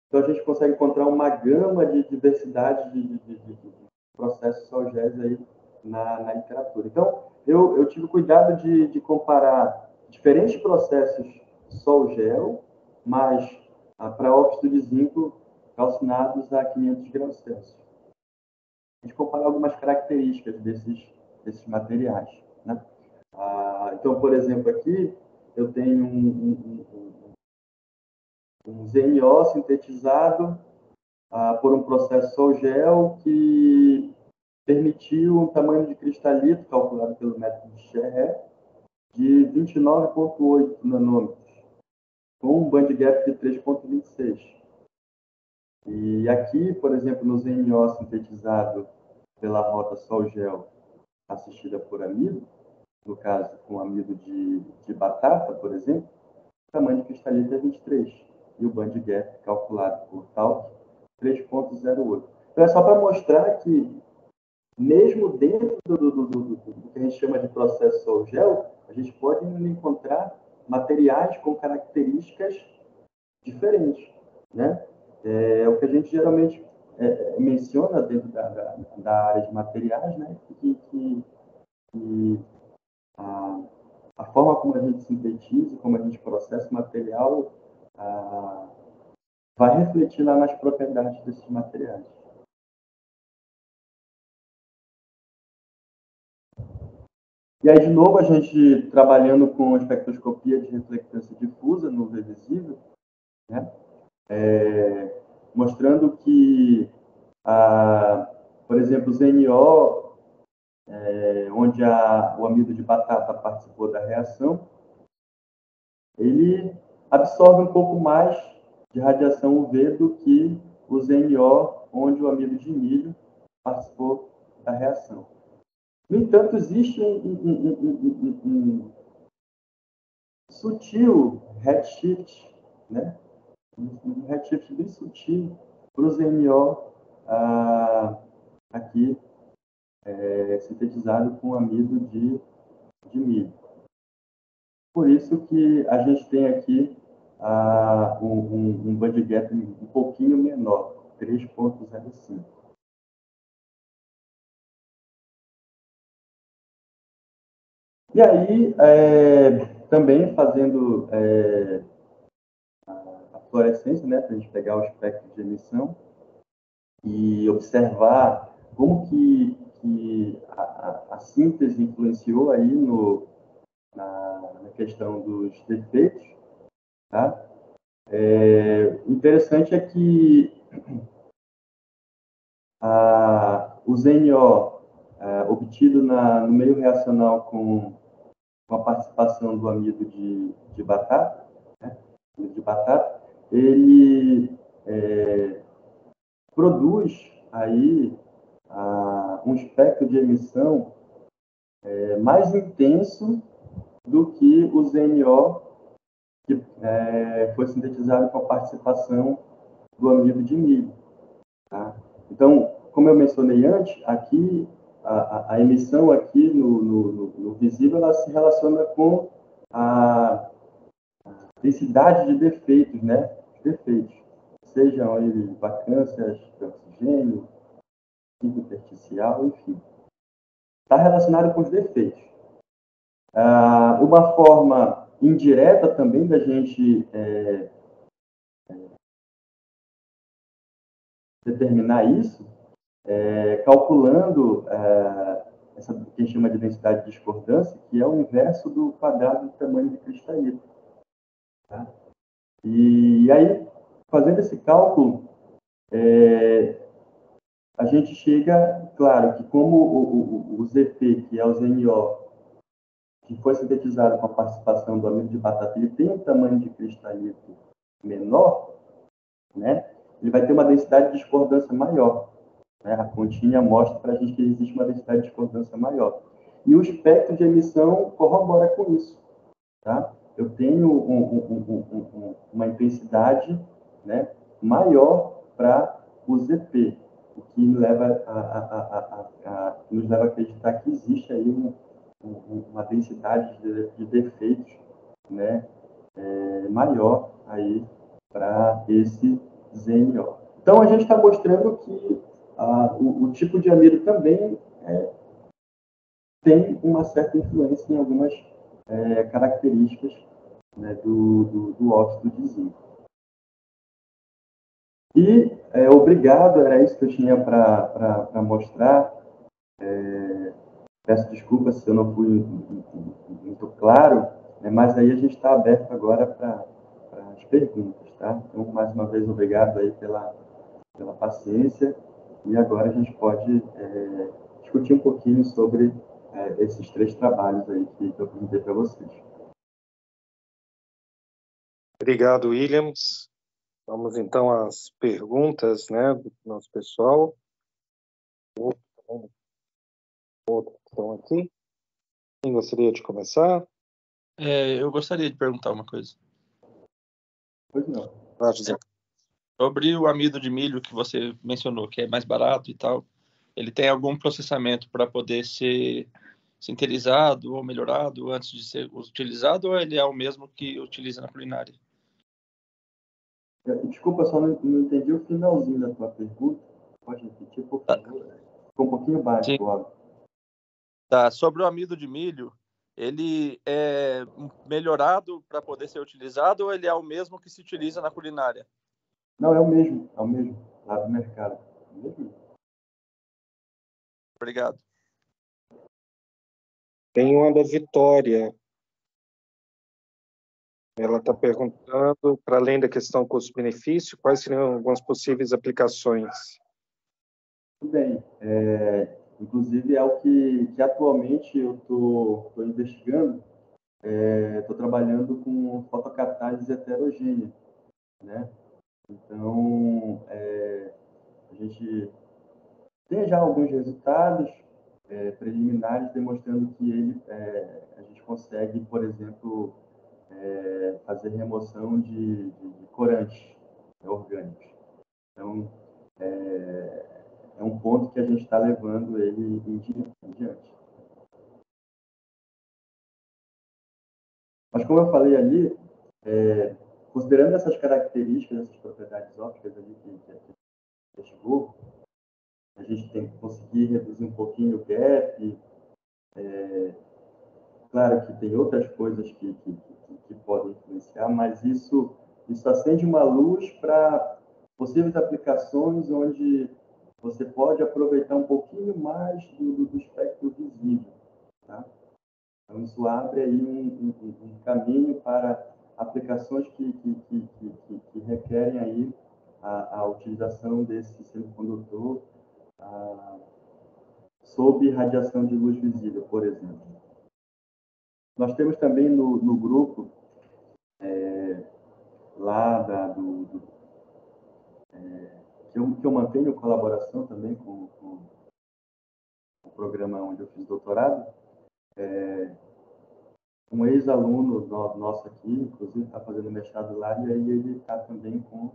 então a gente consegue encontrar uma gama de diversidade de processos sol-géis aí na literatura. Então, eu tive cuidado de comparar diferentes processos sol-gel, mas para óxido de zinco calcinados a 500 graus Celsius. A gente comparar algumas características desses materiais. Né? Então, por exemplo, aqui eu tenho um ZNO sintetizado por um processo sol-gel que permitiu um tamanho de cristalito, calculado pelo método de Cherré, de 29,8 nanômetros, com um band gap de 3,26. E aqui, por exemplo, no ZNO sintetizado pela rota sol-gel assistida por amido, no caso com amido de batata, por exemplo, o tamanho de cristalito é 23. E o band gap calculado por Talk, 3,08. Então é só para mostrar que, mesmo dentro do que a gente chama de processo sol-gel, a gente pode encontrar materiais com características diferentes. Né? É o que a gente geralmente menciona dentro da área de materiais, né, que a forma como a gente sintetiza, como a gente processa o material, vai refletir lá nas propriedades desses materiais. E aí, de novo, a gente trabalhando com espectroscopia de reflectância difusa no UV visível, né? Mostrando que, por exemplo, o ZNO, onde o amido de batata participou da reação, ele absorve um pouco mais de radiação UV do que o ZNO, onde o amido de milho participou da reação. No entanto, existe um sutil redshift, né? Um redshift bem sutil para o ZNO aqui sintetizado com amido de milho. Por isso que a gente tem aqui um band gap um pouquinho menor, 3,05. E aí, também fazendo a fluorescência, né, para a gente pegar o espectro de emissão e observar como que a síntese influenciou aí na questão dos defeitos. Tá? O interessante é que o ZNO obtido no meio reacional com a participação do amido de batata, né? Ele produz aí um espectro de emissão mais intenso do que o ZNO que foi sintetizado com a participação do amido de milho. Tá? Então, como eu mencionei antes, aqui a emissão aqui no visível ela se relaciona com a densidade de defeitos, né? Defeitos, sejam eles vacâncias de oxigênio, intersticial, enfim. Está relacionado com os defeitos. Uma forma indireta também da gente determinar isso calculando essa que a gente chama de densidade de discordância, que é o inverso do quadrado de tamanho de cristalino. Tá? E aí, fazendo esse cálculo, a gente chega, claro, que como o ZP, que é o ZNO, que foi sintetizado com a participação do amido de batata, ele tem um tamanho de cristalito menor, né? Ele vai ter uma densidade de discordância maior. Né? A continha mostra para a gente que existe uma densidade de discordância maior. E o espectro de emissão corrobora com isso. Tá? Eu tenho uma intensidade, né, maior para o ZP, o que nos leva a acreditar que existe aí uma densidade de defeitos, né, maior aí para esse ZNO. Então, a gente está mostrando que o tipo de amido também tem uma certa influência em algumas características, né, do óxido de zinco. E obrigado, era isso que eu tinha para mostrar. Peço desculpas se eu não fui muito claro, né, mas aí a gente está aberto agora para as perguntas. Tá? Então, mais uma vez, obrigado aí pela paciência. E agora a gente pode discutir um pouquinho sobre esses 3 trabalhos aí que eu apresentei para vocês. Obrigado, Williams. Vamos então às perguntas, né, do nosso pessoal. Outros estão aqui. Quem gostaria de começar? Eu gostaria de perguntar uma coisa. Pois não. Pode dizer. Sobre o amido de milho que você mencionou, que é mais barato e tal, ele tem algum processamento para poder ser sintetizado ou melhorado antes de ser utilizado, ou ele é o mesmo que utiliza na culinária? Desculpa, só não entendi o finalzinho da tua pergunta. Pode repetir, por favor? Ficou um pouquinho baixo Sim. o áudio. Tá. Sobre o amido de milho, ele é melhorado para poder ser utilizado ou ele é o mesmo que se utiliza na culinária? Não, é o mesmo, lá do mercado. É o mesmo. Obrigado. Tem uma da Vitória. Ela está perguntando, para além da questão custo-benefício, quais seriam algumas possíveis aplicações? Tudo bem. Inclusive, é o que atualmente eu estou investigando. Estou trabalhando com fotocatálise heterogênea, né? Então, a gente tem já alguns resultados preliminares demonstrando que a gente consegue, por exemplo, fazer remoção de corantes orgânicos. Então, é um ponto que a gente está levando ele em diante. Mas, como eu falei ali, considerando essas características, essas propriedades ópticas ali que a gente investigou, a gente tem que conseguir reduzir um pouquinho o gap. Claro que tem outras coisas que podem influenciar, mas isso acende uma luz para possíveis aplicações onde você pode aproveitar um pouquinho mais do espectro visível. Tá? Então, isso abre aí um caminho para aplicações que requerem aí a utilização desse semicondutor sob radiação de luz visível, por exemplo. Nós temos também no grupo, lá que eu mantenho colaboração também com o programa onde eu fiz doutorado, um ex-aluno nosso aqui, inclusive está fazendo mestrado lá, e aí ele está também com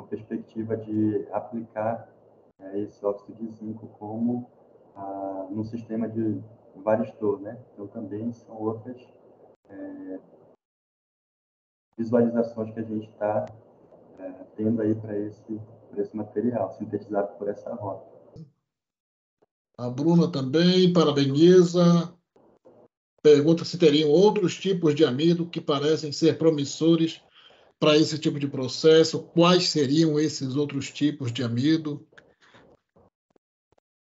perspectiva de aplicar esse óxido de zinco como no sistema de varistor, né? Então também são outras visualizações que a gente está tendo aí para esse material, sintetizado por essa rota. A Bruna também parabeniza. Pergunta se teriam outros tipos de amido que parecem ser promissores para esse tipo de processo. Quais seriam esses outros tipos de amido?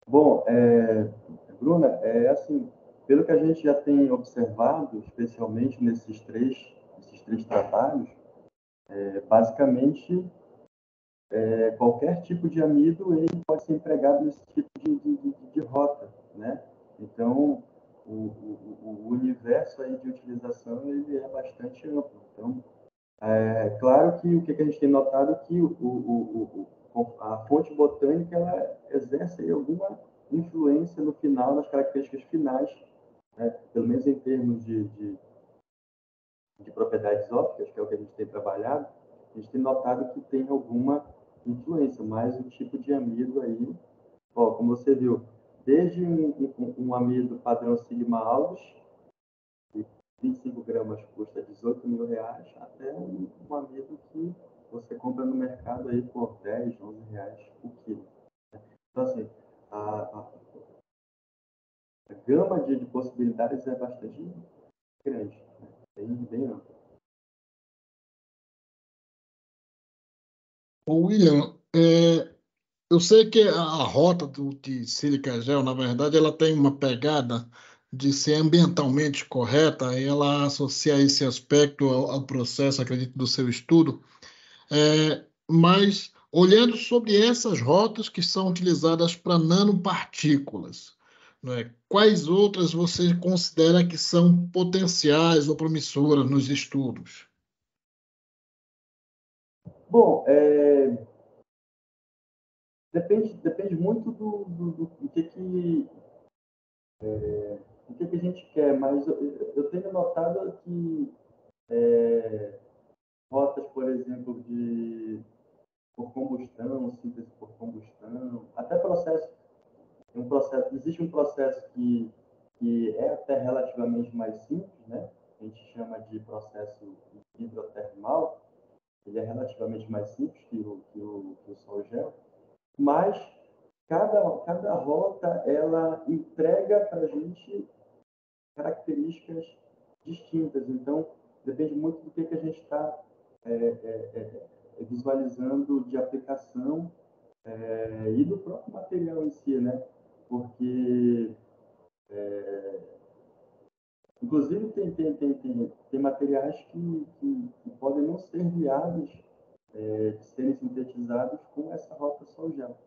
Bom, Bruna, assim, pelo que a gente já tem observado, especialmente nesses três trabalhos, basicamente qualquer tipo de amido ele pode ser empregado nesse tipo de rota, né? Então, o universo aí de utilização ele é bastante amplo. Então, claro que o que a gente tem notado é que a fonte botânica ela exerce aí alguma influência no final, nas características finais, né? Pelo menos em termos de propriedades ópticas, que é o que a gente tem trabalhado, a gente tem notado que tem alguma influência, mas o tipo de amido aí, como você viu, desde um amido padrão Sigma Alves, de 25 gramas custa R$18.000, até um amido que você compra no mercado aí por R$10, R$11 por quilo. Então, assim, a gama de possibilidades é bastante grande, né? Bem ampla. William, eu sei que a rota de sílica gel, na verdade, ela tem uma pegada de ser ambientalmente correta, ela associa esse aspecto ao processo, acredito, do seu estudo. Mas, olhando sobre essas rotas que são utilizadas para nanopartículas, não é? Quais outras você considera que são potenciais ou promissoras nos estudos? Bom, depende muito do que a gente quer, mas eu tenho notado que rotas, por exemplo, por combustão, síntese por combustão, até existe um processo que é até relativamente mais simples, né? A gente chama de processo hidrotermal, ele é relativamente mais simples que o sol gel, mas cada rota ela entrega para a gente características distintas. Então, depende muito do que a gente está visualizando de aplicação e do próprio material em si, né? Porque, inclusive, tem materiais que podem não ser viáveis de serem sintetizados com essa rota sol-gel.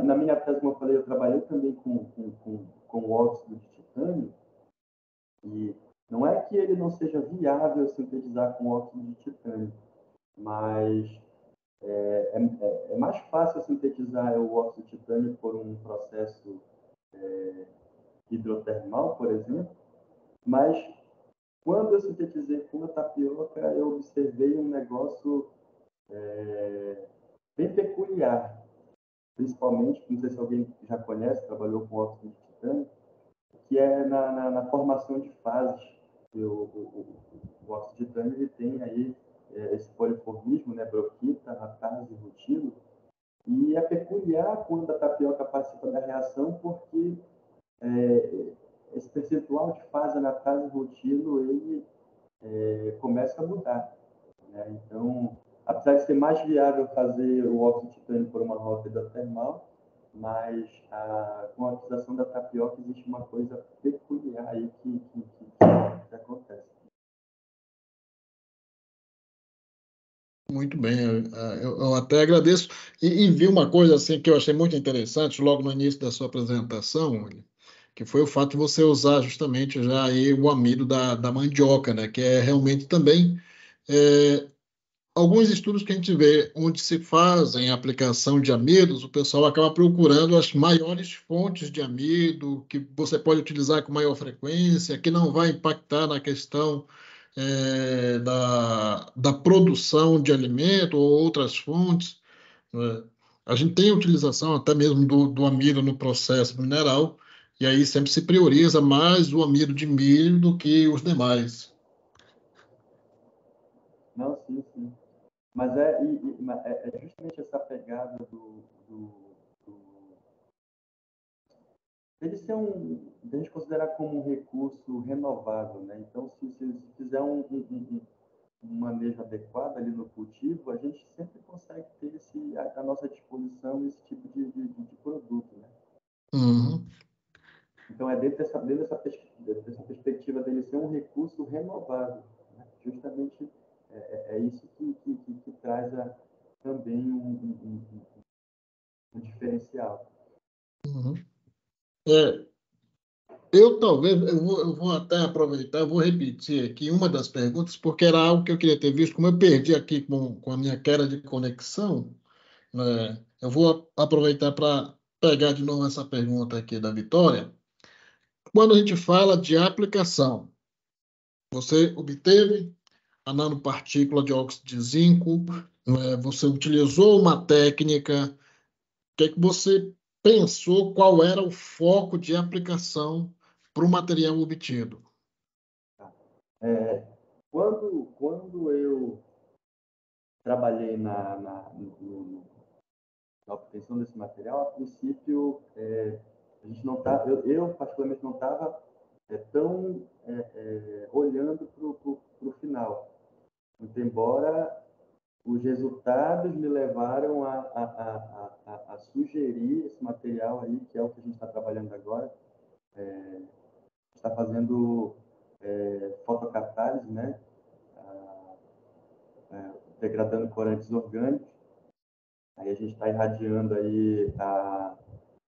Na minha tese, como eu falei, eu trabalhei também com o óxido de titânio, e não é que ele não seja viável sintetizar com óxido de titânio, mas é mais fácil sintetizar o óxido de titânio por um processo hidrotermal, por exemplo, mas quando eu sintetizei com a tapioca, eu observei um negócio bem peculiar, principalmente, não sei se alguém já conhece, trabalhou com óxido de titânio, que é na formação de fases. O óxido de titânio ele tem aí esse poliformismo, né, broquita, natase e rutilo, e é peculiar quando a tapioca participa da reação, porque esse percentual de fase natase e rutilo ele começa a mudar, né? Então, apesar de ser mais viável fazer o óxido de titânio por uma rota hidrotermal, mas com a utilização da tapioca existe uma coisa peculiar aí que acontece. Muito bem, eu até agradeço. E vi uma coisa assim que eu achei muito interessante logo no início da sua apresentação, William, que foi o fato de você usar justamente já aí o amido da mandioca, né? Que é realmente também alguns estudos que a gente vê onde se fazem a aplicação de amidos, o pessoal acaba procurando as maiores fontes de amido que você pode utilizar com maior frequência, que não vai impactar na questão da produção de alimento ou outras fontes, né? A gente tem a utilização até mesmo do amido no processo mineral, e aí sempre se prioriza mais o amido de milho do que os demais. Não, sim. Mas é justamente essa pegada ele ser a gente considerar como um recurso renovável, né? Então, se fizer um manejo adequado ali no cultivo, a gente sempre consegue ter à nossa disposição esse tipo de produto, né? Uhum. Então, é dentro dessa perspectiva dele ser um recurso renovável, né? Justamente é isso que traz também um diferencial. Uhum. Eu vou até aproveitar, eu vou repetir aqui uma das perguntas, porque era algo que eu queria ter visto, como eu perdi aqui com a minha queda de conexão, né? Eu vou aproveitar para pegar de novo essa pergunta aqui da Vitória. Quando a gente fala de aplicação, você obteve a nanopartícula de óxido de zinco, né? Você utilizou uma técnica, o que é que você pensou, qual era o foco de aplicação para o material obtido? Quando eu trabalhei na obtenção desse material, a princípio, a gente não tá, eu particularmente não estava tão olhando para o final. Muito embora os resultados me levaram a sugerir esse material aí, que é o que a gente está trabalhando agora. Está fazendo fotocatálise, né? Degradando corantes orgânicos. Aí a gente está irradiando aí,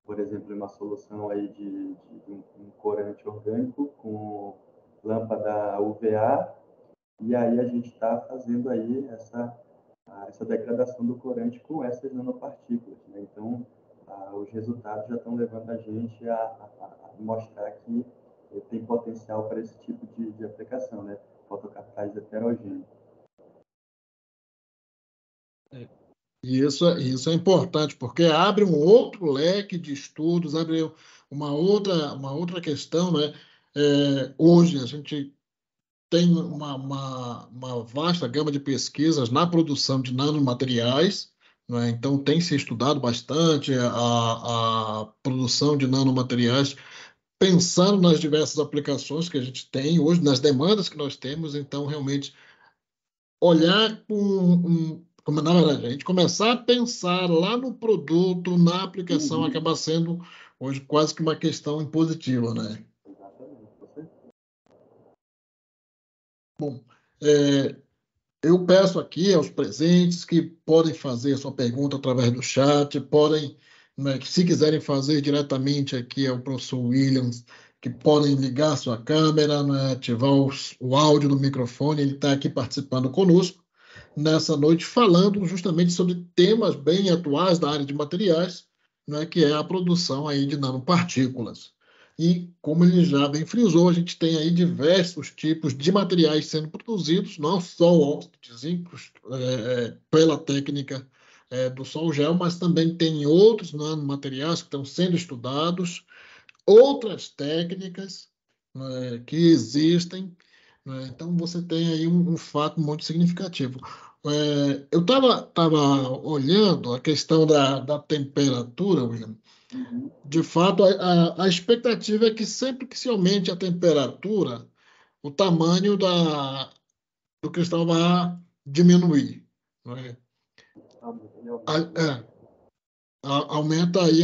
por exemplo, uma solução aí de um corante orgânico com lâmpada UVA, e aí a gente está fazendo aí essa degradação do corante com essas nanopartículas, né? Então, os resultados já estão levando a gente a mostrar que tem potencial para esse tipo de aplicação, né? Fotocatálise heterogênea. E isso é importante, porque abre um outro leque de estudos, abre uma outra questão, né? Hoje a gente tem uma vasta gama de pesquisas na produção de nanomateriais, né? Então, tem se estudado bastante a produção de nanomateriais, pensando nas diversas aplicações que a gente tem hoje, nas demandas que nós temos. Então, realmente, olhar como na verdade, a gente começar a pensar lá no produto, na aplicação, Uhum. acaba sendo hoje quase que uma questão impositiva, né? Exatamente. Você... Bom, é, eu peço aqui aos presentes que podem fazer a sua pergunta através do chat, podem, né, que se quiserem fazer diretamente aqui ao professor Williams, que podem ligar sua câmera, né, ativar o áudio do microfone, ele está aqui participando conosco nessa noite, falando justamente sobre temas bem atuais da área de materiais, né, que é a produção aí de nanopartículas. E, como ele já bem frisou, a gente tem aí diversos tipos de materiais sendo produzidos, não só o óxido de zinco, pela técnica do sol gel, mas também tem outros nanomateriais que estão sendo estudados, outras técnicas, né, que existem, né? Então, você tem aí um fato muito significativo. Eu estava olhando a questão da temperatura, William. Uhum. De fato, a expectativa é que sempre que se aumente a temperatura, o tamanho do cristal vai diminuir, né? É, aumenta aí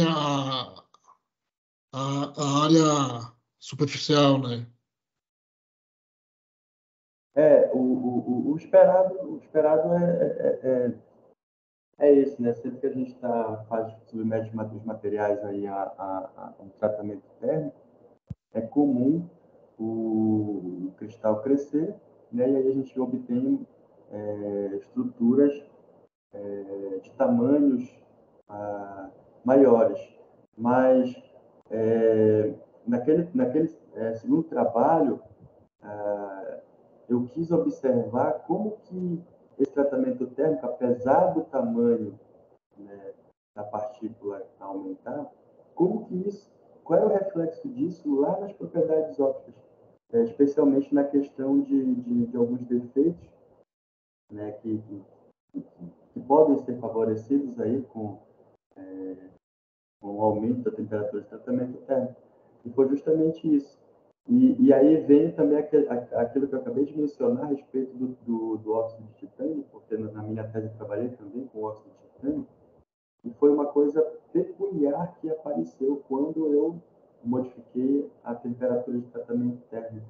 a área superficial, né? O esperado é esse, né? Sempre que a gente submete os materiais aí a um tratamento térmico, é comum o cristal crescer, né? E aí a gente obtém estruturas de tamanhos maiores. Mas naquele segundo trabalho, eu quis observar como que esse tratamento térmico, apesar do tamanho, né, da partícula aumentar, como que isso, qual é o reflexo disso lá nas propriedades ópticas, especialmente na questão de alguns defeitos, né, que podem ser favorecidos aí com o aumento da temperatura de tratamento térmico. E foi justamente isso. E aí vem também aquilo que eu acabei de mencionar a respeito do óxido de titânio, porque na minha tese eu trabalhei também com óxido de titânio, e foi uma coisa peculiar que apareceu quando eu modifiquei a temperatura de tratamento térmico.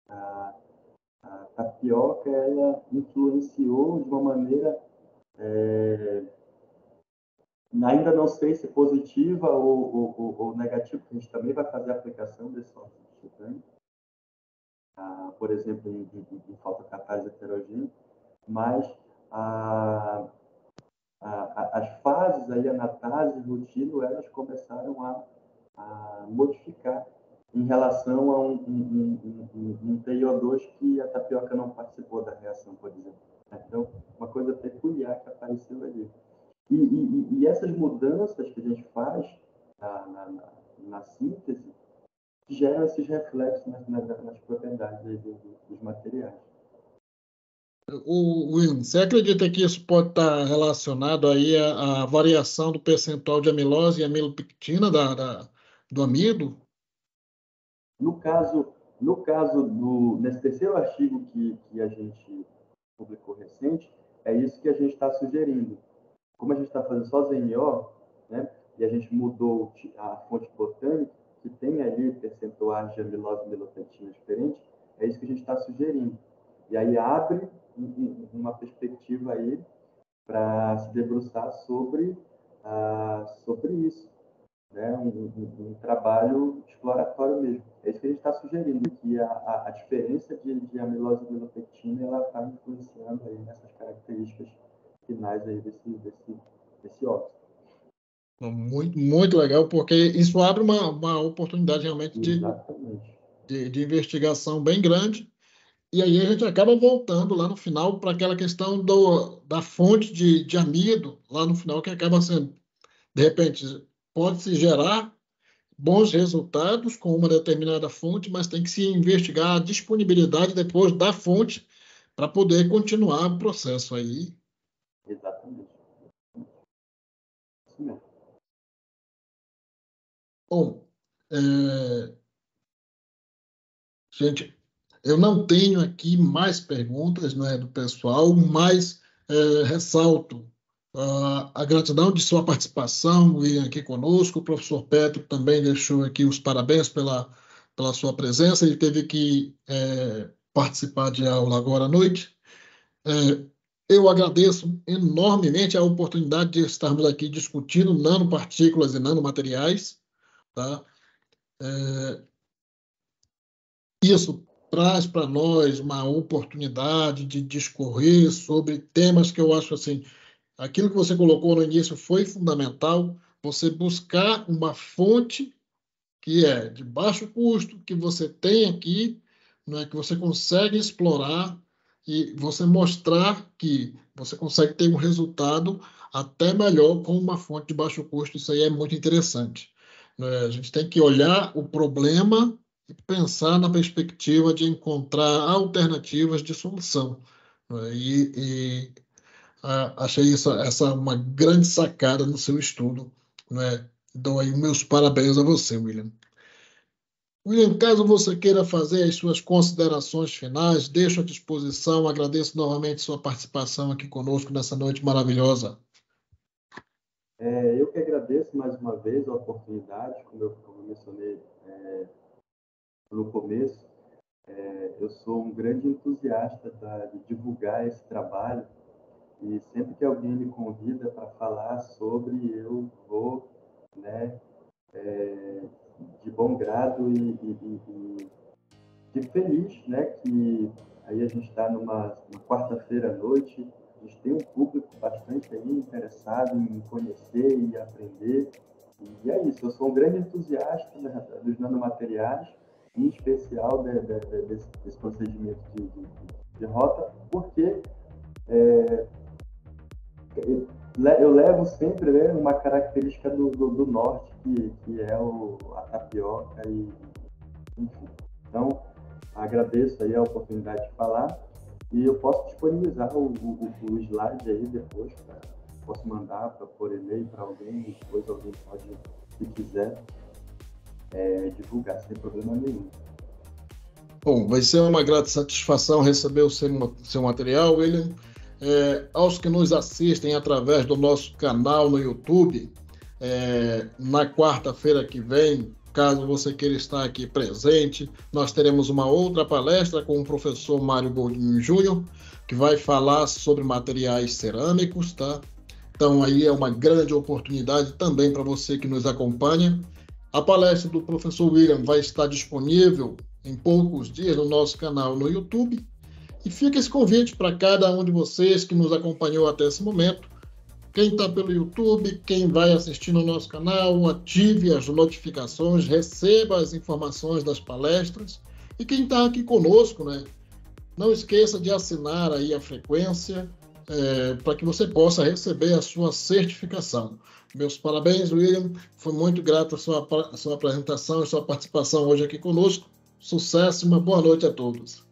A tapioca, ela influenciou de uma maneira, ainda não sei se positiva ou negativa, porque a gente também vai fazer a aplicação desse óxido de titânio, por exemplo, em fotocatálise heterogênea, mas as fases aí, anatase e rutilo, elas começaram a modificar em relação a um TiO2 que a tapioca não participou da reação, por exemplo. Então, uma coisa peculiar que apareceu ali. E essas mudanças que a gente faz na síntese geram esses reflexos nas propriedades aí dos materiais. William, você acredita que isso pode estar relacionado aí à variação do percentual de amilose e amilopectina do amido? Nesse terceiro artigo que a gente publicou recente, é isso que a gente está sugerindo. Como a gente está fazendo só ZNO, né, e a gente mudou a fonte botânica, que tem ali percentuais de amilose e amilopectina diferentes, é isso que a gente está sugerindo. E aí abre uma perspectiva aí para se debruçar sobre isso, né? Um trabalho exploratório mesmo. É isso que a gente está sugerindo, que a diferença de amilose e amilopectina ela está influenciando aí nessas características finais aí desse óxido. Muito, muito legal, porque isso abre uma oportunidade realmente de investigação bem grande. E aí a gente acaba voltando lá no final para aquela questão da fonte de amido, lá no final, que acaba sendo, de repente, pode-se gerar bons resultados com uma determinada fonte, mas tem que se investigar a disponibilidade depois da fonte para poder continuar o processo aí. Exatamente. Isso mesmo. Bom, gente, eu não tenho aqui mais perguntas, né, do pessoal, mas ressalto a gratidão de sua participação, William, aqui conosco. O professor Petro também deixou aqui os parabéns pela sua presença. Ele teve que participar de aula agora à noite. Eu agradeço enormemente a oportunidade de estarmos aqui discutindo nanopartículas e nanomateriais, tá? Isso traz para nós uma oportunidade de discorrer sobre temas que eu acho assim, aquilo que você colocou no início foi fundamental, você buscar uma fonte que é de baixo custo, que você tem aqui, né, que você consegue explorar e você mostrar que você consegue ter um resultado até melhor com uma fonte de baixo custo. Isso aí é muito interessante, né? A gente tem que olhar o problema e pensar na perspectiva de encontrar alternativas de solução, né? Achei essa uma grande sacada no seu estudo, né? Dou aí meus parabéns a você, William. William, caso você queira fazer as suas considerações finais, deixo à disposição. Agradeço novamente sua participação aqui conosco nessa noite maravilhosa. Eu que agradeço mais uma vez a oportunidade, como eu mencionei no começo. Eu sou um grande entusiasta de divulgar esse trabalho e sempre que alguém me convida para falar sobre, eu vou, né, de bom grado e feliz, né, que aí a gente está numa quarta-feira à noite, a gente tem um público bastante aí interessado em conhecer e aprender, e é isso, eu sou um grande entusiasta, né, dos nanomateriais, em especial desse procedimento de rota, porque eu levo sempre, né, uma característica do norte, que é a tapioca, enfim. Então, agradeço aí a oportunidade de falar e eu posso disponibilizar o slide aí depois, posso mandar por e-mail para alguém, depois alguém pode, se quiser, divulgar sem problema nenhum. Bom, vai ser uma grata satisfação receber o seu material, William. Aos que nos assistem através do nosso canal no YouTube, na quarta-feira que vem, caso você queira estar aqui presente, nós teremos uma outra palestra com o professor Mário Goldinho Júnior, que vai falar sobre materiais cerâmicos, tá? Então aí é uma grande oportunidade também para você que nos acompanha. A palestra do professor William vai estar disponível em poucos dias no nosso canal no YouTube. E fica esse convite para cada um de vocês que nos acompanhou até esse momento. Quem está pelo YouTube, quem vai assistir no nosso canal, ative as notificações, receba as informações das palestras. E quem está aqui conosco, né, não esqueça de assinar aí a frequência para que você possa receber a sua certificação. Meus parabéns, William. Foi muito grato a sua apresentação e sua participação hoje aqui conosco. Sucesso e uma boa noite a todos.